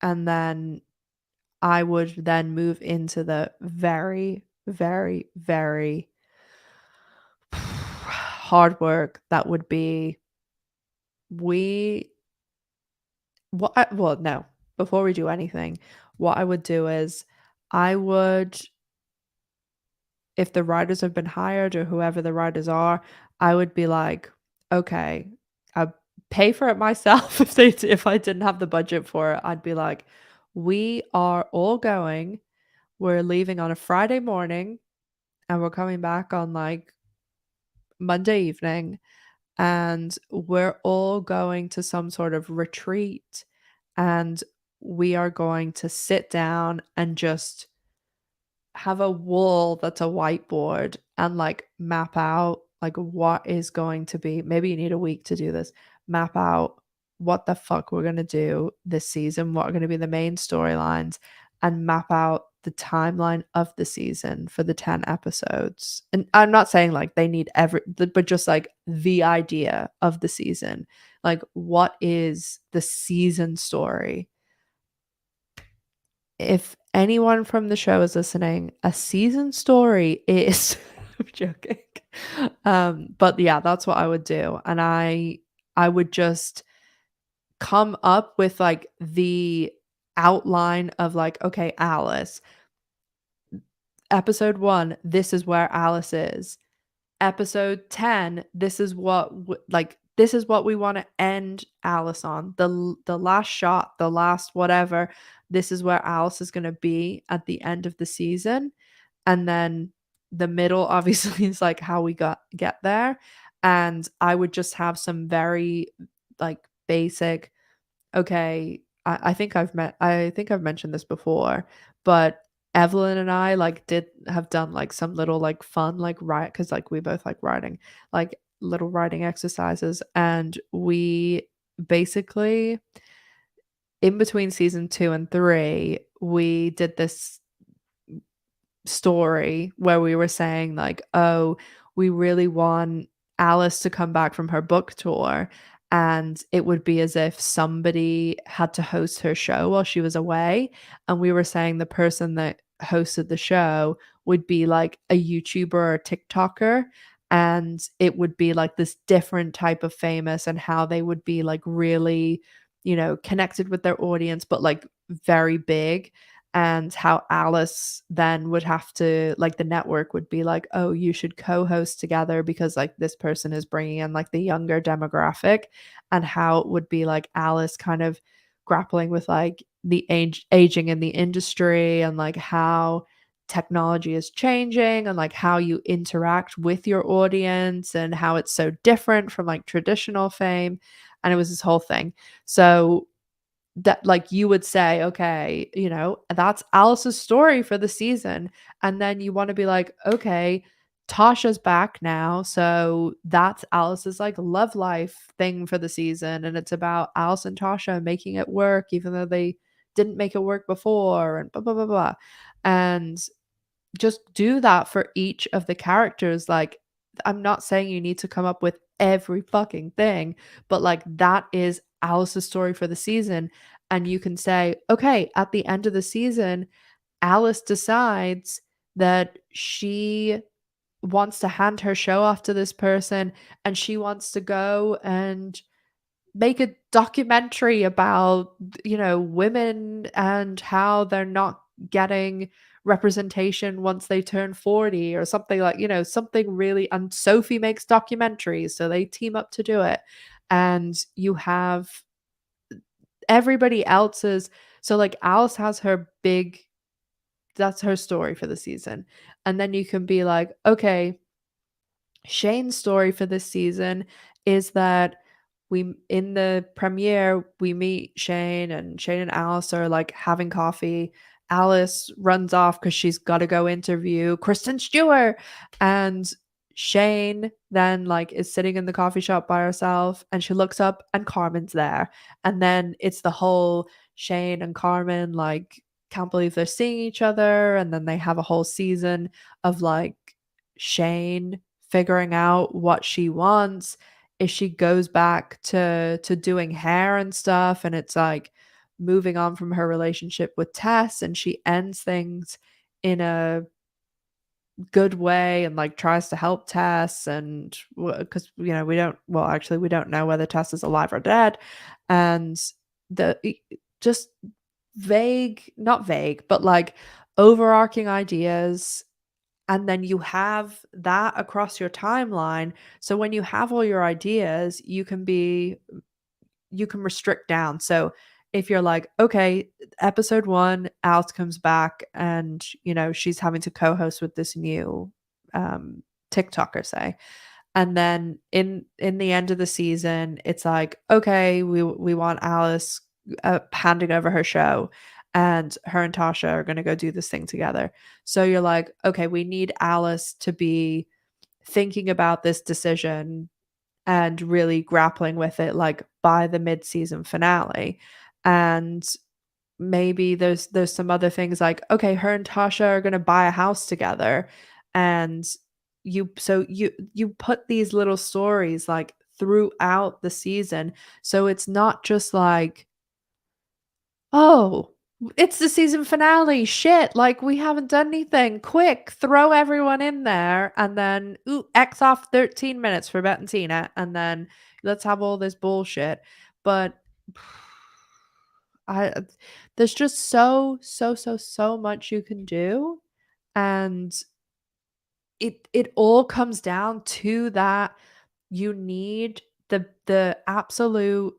and then I would then move into the very, very, very hard work that would be we well, no. Before we do anything, what I would do is I would if the writers have been hired or whoever the writers are, I would be like, "Okay, I'd pay for it myself if I didn't have the budget for it." I'd be like, "We are all going. We're leaving on a Friday morning and we're coming back on, like, Monday evening, and we're all going to some sort of retreat, and we are going to sit down and just have a wall that's a whiteboard and like map out like what is going to be maybe you need a week to do this map out what the fuck we're going to do this season what are going to be the main storylines and map out the timeline of the season for the 10 episodes and I'm not saying like they need but just like the idea of the season like what is the season story if anyone from the show is listening, a season story is I'm joking. But yeah, that's what I would do. And I would just come up with like the outline of like, okay, Alice, episode 1, this is where Alice is. Episode 10, this is what this is what we want to end Alice on. The last shot, the last whatever, this is where Alice is going to be at the end of the season. And then the middle obviously is like how we get there. And I would just have some very like basic okay, I think I've mentioned this before, but Evelyn and I like did have done like some little like fun like write because like we both like writing, like little writing exercises, and we basically in between season 2 and 3 we did this story where we were saying like, "Oh, we really want Alice to come back from her book tour." And it would be as if somebody had to host her show while she was away. And we were saying the person that hosted the show would be like a YouTuber or TikToker. And it would be like this different type of famous and how they would be like really, connected with their audience, but like very big and how Alice then would have to like the network would be like, "Oh, you should co-host together because like this person is bringing in like the younger demographic," and how it would be like Alice kind of grappling with like the aging in the industry and like how technology is changing and like how you interact with your audience and how it's so different from like traditional fame. And it was this whole thing. So that like you would say, okay, that's Alice's story for the season. And then you want to be like, okay, Tasha's back now. So that's Alice's like love life thing for the season. And it's about Alice and Tasha making it work, even though they didn't make it work before, and blah, blah, blah, blah. And just do that for each of the characters. Like, I'm not saying you need to come up with every fucking thing, but like that is Alice's story for the season. And you can say, okay, at the end of the season, Alice decides that she wants to hand her show off to this person and she wants to go and make a documentary about, women and how they're not getting representation once they turn 40 or something, like, something really. And Sophie makes documentaries, so they team up to do it. And you have everybody else's. So like Alice has her big, that's her story for the season. And then you can be like, okay, Shane's story for this season is that we in the premiere we meet Shane and Alice are like having coffee. Alice runs off because she's got to go interview Kristen Stewart, and Shane then like is sitting in the coffee shop by herself, and she looks up and Carmen's there, and then it's the whole Shane and Carmen like can't believe they're seeing each other, and then they have a whole season of like Shane figuring out what she wants if she goes back to doing hair and stuff, and it's like moving on from her relationship with Tess, and she ends things in a good way and like tries to help Tess. And because we don't know whether Tess is alive or dead. And just vague, not vague, but like overarching ideas. And then you have that across your timeline. So when you have all your ideas, you can restrict down. So if you're like, okay, episode 1, Alice comes back and, she's having to co-host with this new TikToker, say. And then in the end of the season, it's like, okay, we want Alice handing over her show, and her and Tasha are going to go do this thing together. So you're like, okay, we need Alice to be thinking about this decision and really grappling with it like by the mid-season finale. And maybe there's some other things like, okay, her and Tasha are going to buy a house together, and you put these little stories like throughout the season, so it's not just like, oh, it's the season finale. Shit, like we haven't done anything. Quick, throw everyone in there, and then X off 13 minutes for Bet and Tina, and then let's have all this bullshit. But I there's just so much you can do, and it all comes down to that you need the absolute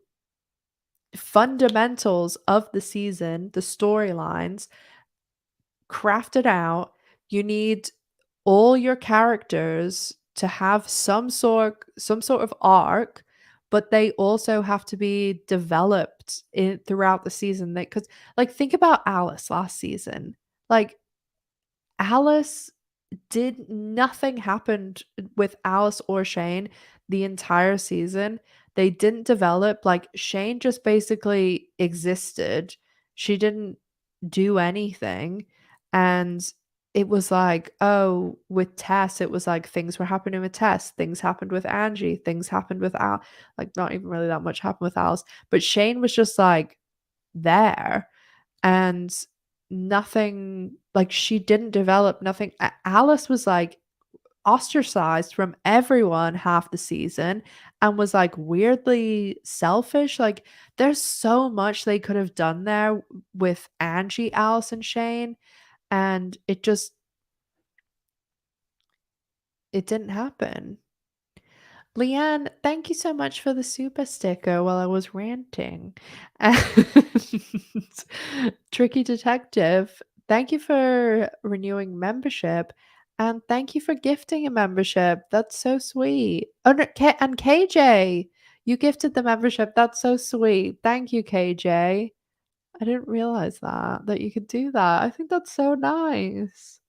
fundamentals of the season, the storylines crafted out. You need all your characters to have some sort of arc, but they also have to be developed throughout the season. Because like think about Alice last season. Like Alice did nothing happened with Alice or Shane the entire season. They didn't develop. Like Shane just basically existed. She didn't do anything. And it was like, oh, with Tess, it was like things were happening with Tess, things happened with Angie, things happened with Al, like not even really that much happened with Alice. But Shane was just like there, and nothing, like she didn't develop nothing. Alice was like ostracized from everyone half the season and was like weirdly selfish. Like there's so much they could have done there with Angie, Alice, and Shane, and it didn't happen. Leanne, thank you so much for the super sticker while I was ranting. And Tricky Detective, Thank you for renewing membership, and thank you for gifting a membership. That's so sweet. Oh, no, and KJ, you gifted the membership. That's so sweet. Thank you, KJ. I didn't realize that you could do that. I think that's so nice.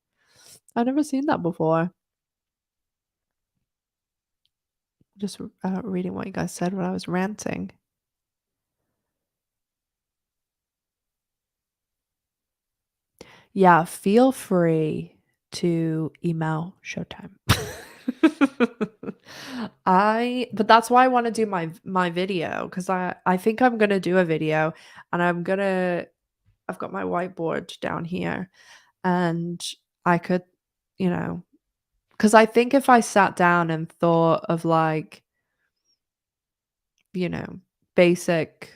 I've never seen that before. Just reading what you guys said when I was ranting. Yeah, feel free to email Showtime. But that's why I wanna do my video because I think I'm gonna do a video, and I've got my whiteboard down here, and I could, you know, because I think if I sat down and thought of, like, you know, basic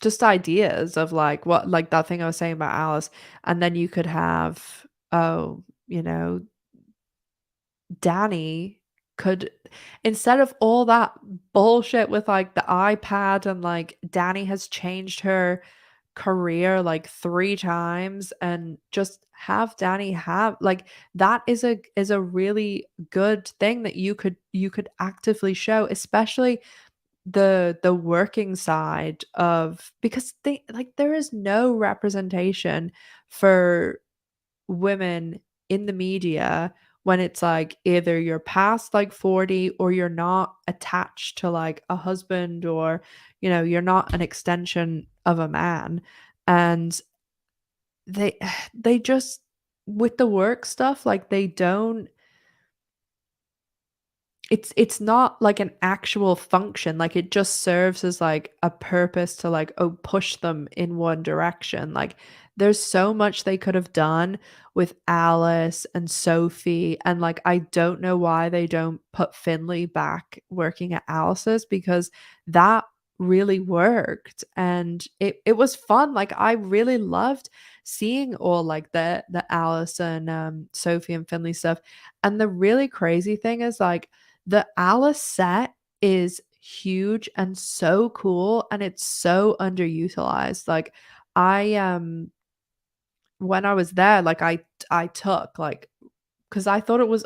just ideas of, like, what like, that thing I was saying about Alice, and then you could have, oh, Danny could instead of all that bullshit with, like, the iPad and, like, Danny has changed her career, like, 3 times and just have Danny have like, that is a really good thing that you could actively show, especially the working side of because they like, there is no representation for women in the media when it's like either you're past like 40 or you're not attached to like a husband or you're not an extension of a man and they they just with the work stuff like they don't it's not like an actual function, like, it just serves as, like, a purpose to, like, oh, push them in one direction, like, there's so much they could have done with Alice and Sophie, and, like, I don't know why they don't put Finley back working at Alice's because that really worked, and it was fun, like, I really loved seeing all, like, the Alice and, Sophie and Finley stuff, and the really crazy thing is, like, the Alice set is huge and so cool, and it's so underutilized. Like, when I was there, like, I took, like, 'cause I thought it was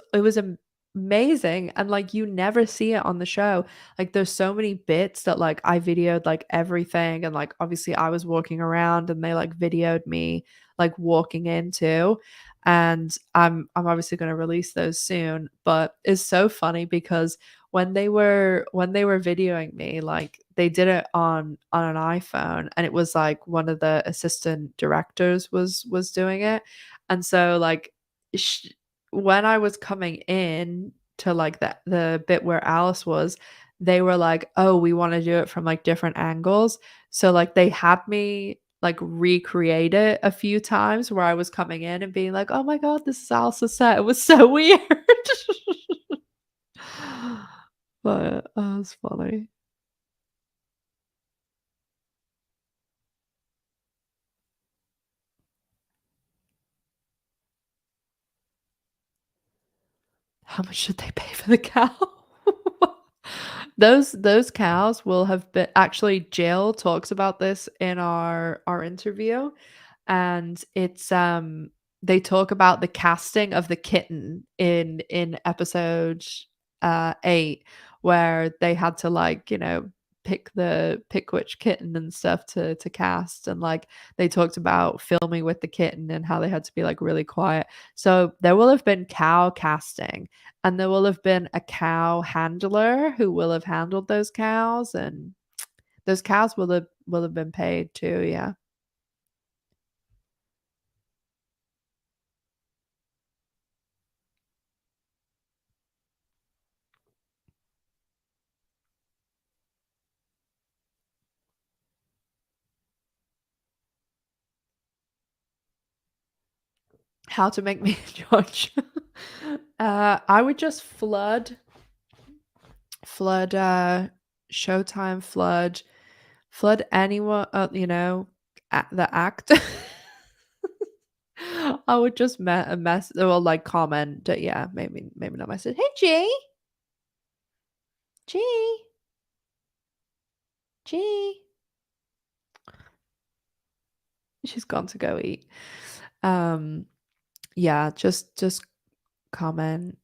amazing, and, like, you never see it on the show. Like, there's so many bits that, like, I videoed, like, everything, and, like, obviously, I was walking around, and they, like, videoed me, like, walking in too, and I'm obviously gonna release those soon, but it's so funny because when they were videoing me, like, they did it on an iPhone, and it was, like, one of the assistant directors was doing it, and so, like, sh when I was coming in to, like, the bit where Alice was, they were like, "Oh, we wanna do it from, like, different angles." So, like, they had me, like, recreate it a few times where I was coming in and being like, "Oh my god, this is Alice's set." It was so weird. But, oh, it's funny. How much should they pay for the cow? Those cows will have been actually, Jill talks about this in our interview, and it's, they talk about the casting of the kitten in episode, 8, where they had to, like, pick which kitten and stuff to cast, and, like, they talked about filming with the kitten and how they had to be, like, really quiet. So, there will have been cow casting, and there will have been a cow handler who will have handled those cows, and those cows will have been paid too, yeah. How to make me a judge. I would just flood, Showtime, flood anyone, the act. I would just mess or, like, comment, yeah, maybe not message, "Hey, G, G, G." She's gone to go eat. Um, yeah, just comment,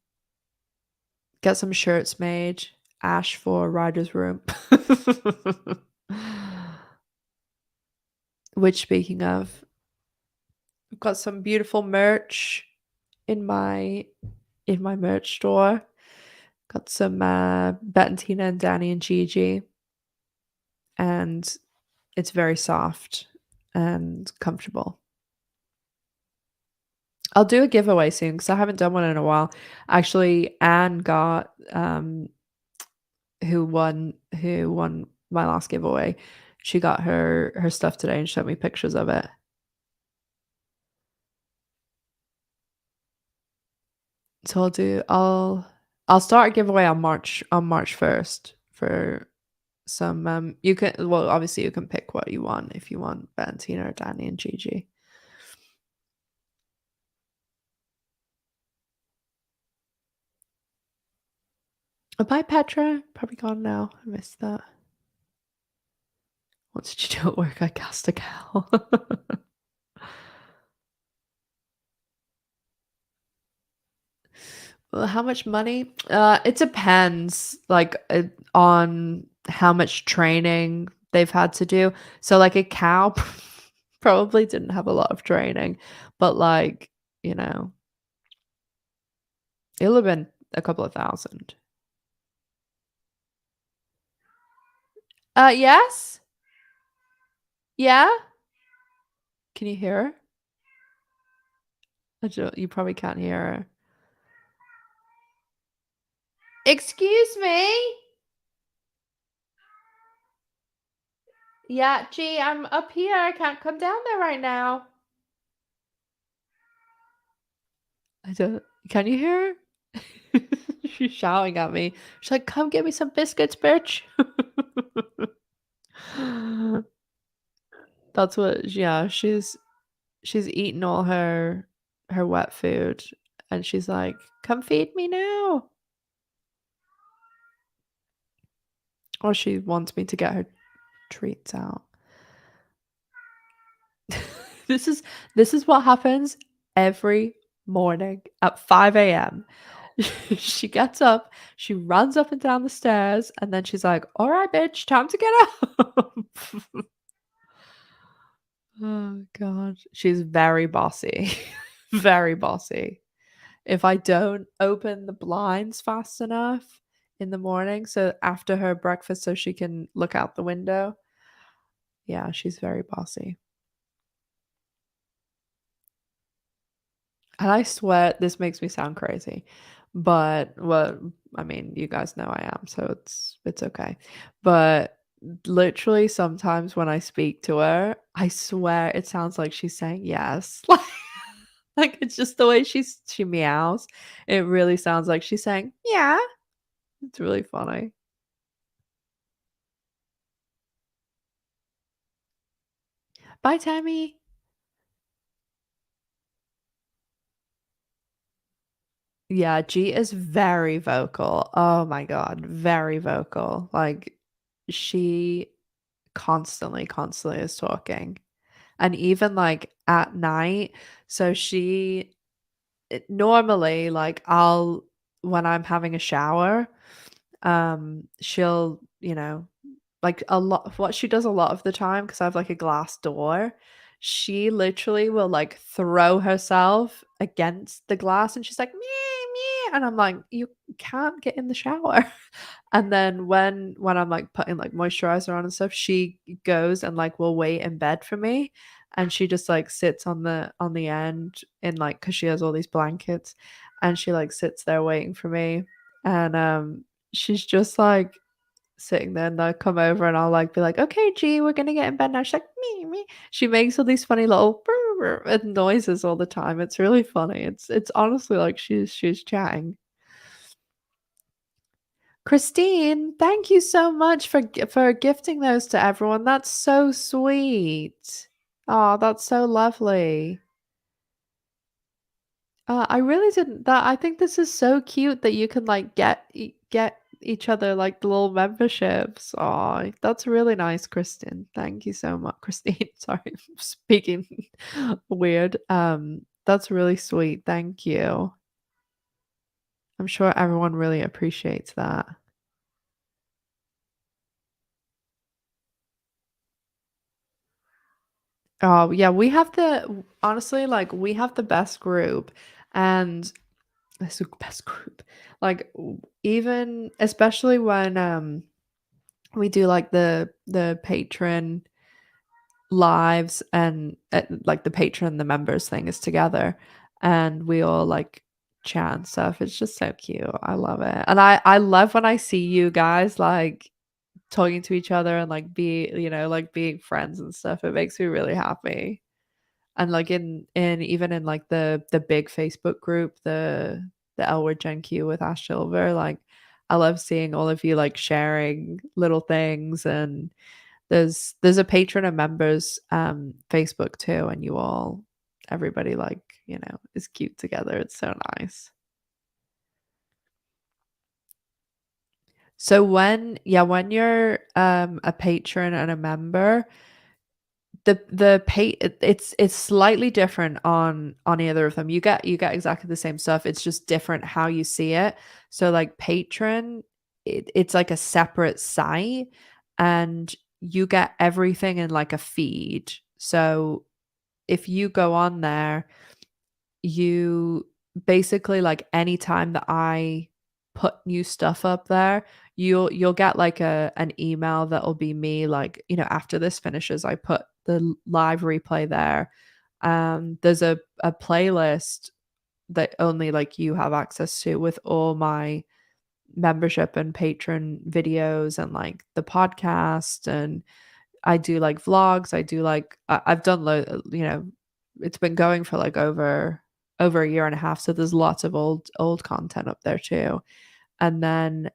get some shirts made, Ash for Ryder's Room. Which speaking of, I've got some beautiful merch in my merch store. Got some Bettina and Danny and Gigi, and it's very soft and comfortable. I'll do a giveaway soon because I haven't done one in a while. Actually, Anne got who won my last giveaway. She got her stuff today and showed me pictures of it. So I'll start a giveaway on March 1st for some you can, well, obviously you can pick what you want if you want Valentina or Danny and Gigi. Oh, bye Petra. Probably gone now. I missed that. What did you do at work? I cast a cow. Well, how much money? It depends, like, on how much training they've had to do. So, like, a cow probably didn't have a lot of training, but, like, you know, it'll have been a couple of thousand. Yes? Yeah? Can you hear her? You probably can't hear her. Excuse me? Yeah, gee, I'm up here. I can't come down there right now. I don't. Can you hear her? She's shouting at me. She's like, "Come get me some biscuits, bitch." That's what. Yeah, she's eaten all her wet food, and she's like, "Come feed me now." Or she wants me to get her treats out. This is this is what happens every morning at 5 a.m. She gets up, she runs up and down the stairs, and then she's like, "All right, bitch, time to get up." Oh god, she's very bossy. Very bossy. If I don't open the blinds fast enough in the morning, so after her breakfast so she can look out the window, yeah, she's very bossy. And I swear this makes me sound crazy, but well, I mean, you guys know I am, so it's okay. But literally sometimes when I speak to her, I swear it sounds like she's saying yes. Like it's just the way she meows. It really sounds like she's saying, "Yeah." It's really funny. Bye, Tammy. Yeah, G is very vocal. Oh my god, very vocal. Like she constantly is talking. And even like at night, so normally like I'll when I'm having a shower, she'll, like a lot what she does a lot of the time because I have like a glass door, she literally will like throw herself against the glass and she's like, "Meh, meh," and I'm like, "You can't get in the shower." And then when I'm like putting like moisturizer on and stuff, she goes and like will wait in bed for me, and she just like sits on the end in like because she has all these blankets, and she like sits there waiting for me, and she's just like sitting there, and they'll come over and I'll like be like, "Okay, G, we're gonna get in bed now." She's like, "Me, me." She makes all these funny little brr, brr, noises all the time. It's really funny. It's honestly like she's chatting. Christine, thank you so much for gifting those to everyone. That's so sweet. Oh, that's so lovely. I really didn't that I think this is so cute that you can like get each other like the little memberships. Oh, that's really nice, Kristen. Thank you so much, Christine. Sorry, I'm speaking weird. That's really sweet. Thank you. I'm sure everyone really appreciates that. Oh, yeah, we have the honestly, like, we have the best group, and it's the best group. Like, even especially when, we do, like, the patron lives and, like, the patron, the members thing is together, and we all, like, chat and stuff. It's just so cute. I love it, and I love when I see you guys, like, talking to each other and, like, like, being friends and stuff. It makes me really happy. And, like, in even in, like, the big Facebook group, the L Word Gen Q with Ash Silver, like, I love seeing all of you, like, sharing little things, and there's a patron and members, Facebook too, and you all everybody, like, is cute together. It's so nice. So when you're, a patron and a member, the pay it's slightly different on either of them. You get exactly the same stuff. It's just different how you see it. So like Patreon, it's like a separate site, and you get everything in like a feed. So if you go on there, you basically like anytime that I put new stuff up there, you'll get like an email that'll be me like, after this finishes, I put the live replay there. There's a playlist that only like you have access to with all my membership and patron videos and like the podcast, and I do like vlogs. I do like I've done it's been going for like over a year and a half, so there's lots of old content up there too. And then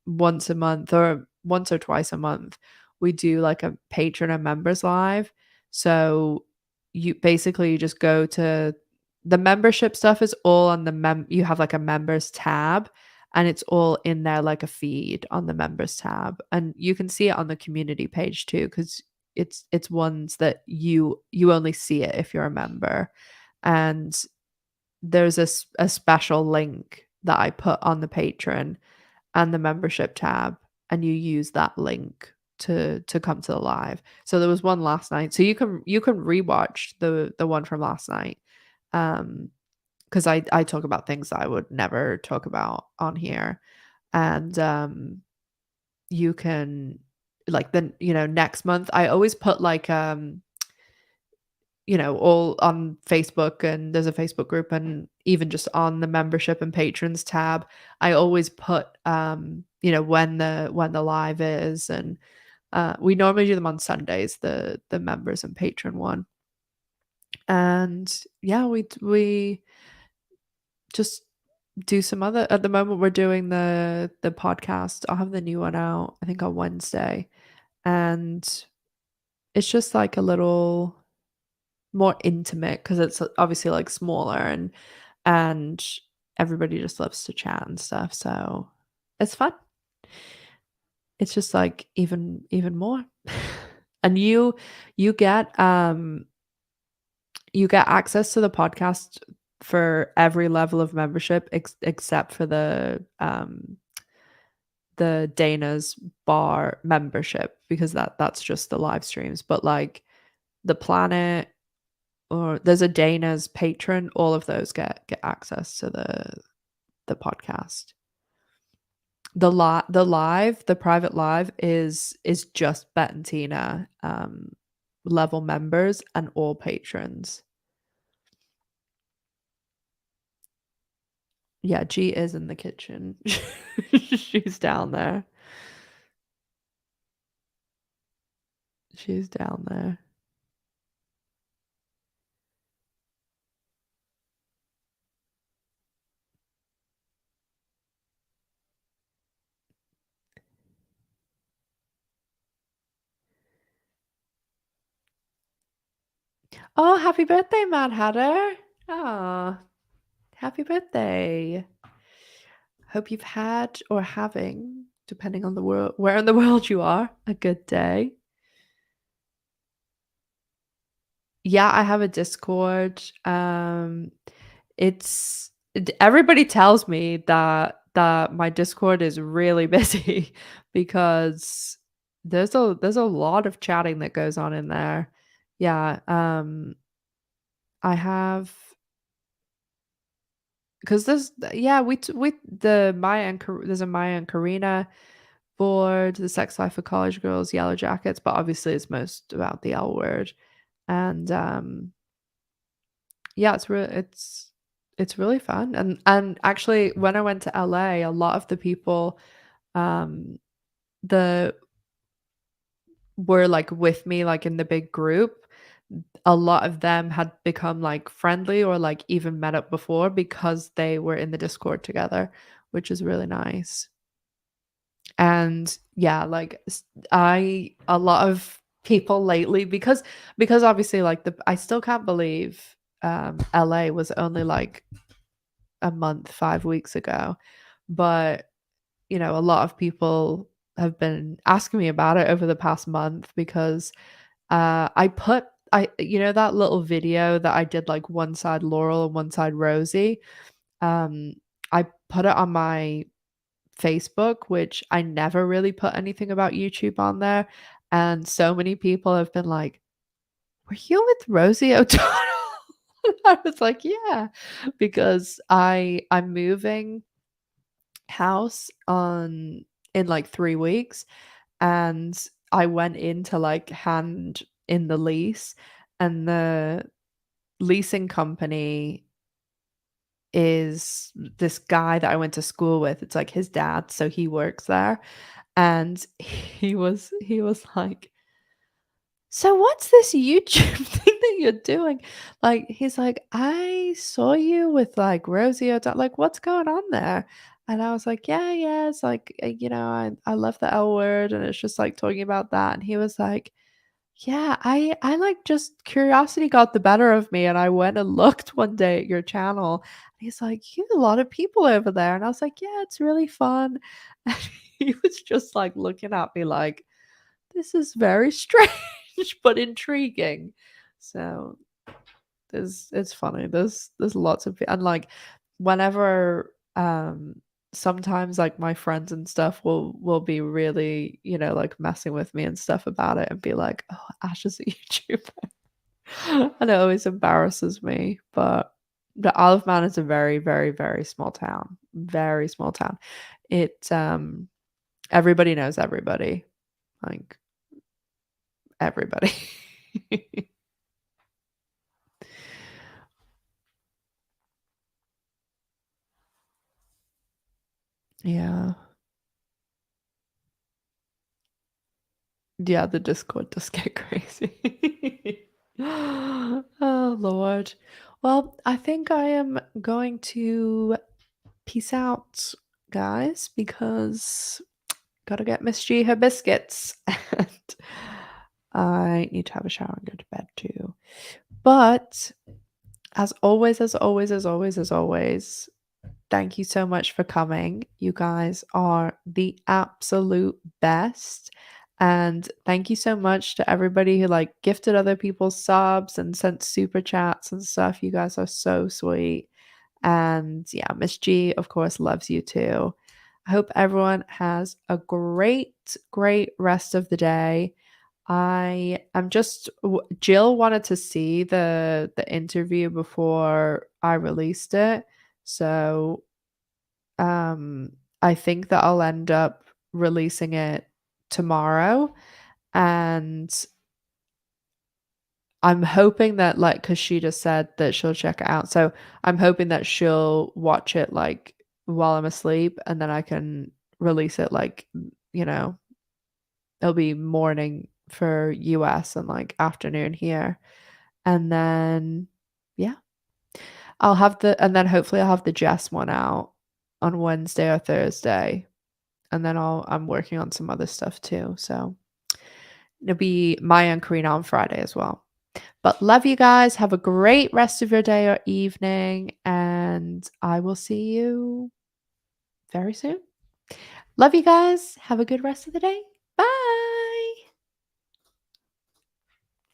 once a month or once or twice a month, we do like a patron and members live. So you just go to the membership stuff is all on the you have like a members tab, and it's all in there like a feed on the members tab, and you can see it on the community page too, because it's ones that you only see it if you're a member. And there's a special link that I put on the patron and the membership tab, and you use that link to come to the live. So there was one last night, so you can rewatch the one from last night, um because I talk about things that I would never talk about on here. And you can like then next month I always put like all on Facebook, and there's a Facebook group, and even just on the membership and patrons tab, I always put when the live is. And we normally do them on Sundays, the members and patron one. And yeah, we just do some other at the moment. We're doing the podcast. I'll have the new one out, I think, on Wednesday. And it's just like a little more intimate because it's obviously like smaller, and everybody just loves to chat and stuff. So it's fun. It's just like even more. And you get access to the podcast for every level of membership except for the Dana's bar membership, because that's just the live streams. But like the planet, or there's a Dana's patron, all of those get access to the podcast. The private live is just Bet and Tina level members and all patrons. Yeah, G is in the kitchen. She's down there. She's down there. Oh, happy birthday, Mad Hatter. Oh, happy birthday. hope you've had or having, depending on the world where in the world you are, a good day. Yeah, I have a Discord. It's everybody tells me that my Discord is really busy because there's a lot of chatting that goes on in there. Yeah, I have because yeah, we the Maya and there's a Maya and Karina board, the Sex Life of College Girls, Yellow Jackets, but obviously it's most about the L word. And yeah, it's really fun. And actually when I went to LA, a lot of the people um the were like with me like in the big group. A lot of them had become like friendly or like even met up before because they were in the Discord together, which is really nice. And yeah, like I a lot of people lately because obviously like the I still can't believe LA was only like a month, 5 weeks ago. But, a lot of people have been asking me about it over the past month because I put that little video that I did like one side Laurel and one side Rosie. Um I put it on my Facebook, which I never really put anything about YouTube on there. And so many people have been like, "Were you with Rosie O'Donnell?" I was like, "Yeah," because I'm moving house on in like 3 weeks, and I went in to like hand in the lease, and the leasing company is this guy that I went to school with. It's like his dad, so he works there. And he was like, "So what's this YouTube thing that you're doing?" Like, he's like, "I saw you with, like, Rosie O'Donnell, like, what's going on there?" And I was like, "Yeah, yeah, it's like, I love the L word, and it's just, like, talking about that." And he was like, "Yeah, I, like, just curiosity got the better of me, and I went and looked one day at your channel." And he's like, "You have a lot of people over there." And I was like, "Yeah, it's really fun." And he was just, like, looking at me like, "This is very strange, but intriguing." So, it's funny. There's lots of and, like, whenever, sometimes, like, my friends and stuff will be really, like, messing with me and stuff about it and be like, "Oh, Ash is a YouTuber." And it always embarrasses me, but the Isle of Man is a very, very, very small town. Very small town. It, everybody knows everybody. Like, everybody. Yeah. Yeah, the Discord does get crazy. Oh, Lord. Well, I think I am going to peace out, guys, because gotta get Miss G her biscuits. And I need to have a shower and go to bed too. But as always, as always, as always, as always, thank you so much for coming. You guys are the absolute best. And thank you so much to everybody who like gifted other people subs and sent super chats and stuff. You guys are so sweet. And yeah, Miss G, of course, loves you too. I hope everyone has a great, great rest of the day. I am just Jill wanted to see the interview before I released it. So um, I think that I'll end up releasing it tomorrow, and I'm hoping that, like, because she just said that she'll check it out, so I'm hoping that she'll watch it, like, while I'm asleep, and then I can release it, like, you know, it'll be morning for US and, like, afternoon here, and then yeah, and then hopefully I'll have the Jess one out on Wednesday or Thursday. And then I'm working on some other stuff too. So it'll be Maya and Karina on Friday as well. But love you guys. Have a great rest of your day or evening. And I will see you very soon. Love you guys. Have a good rest of the day.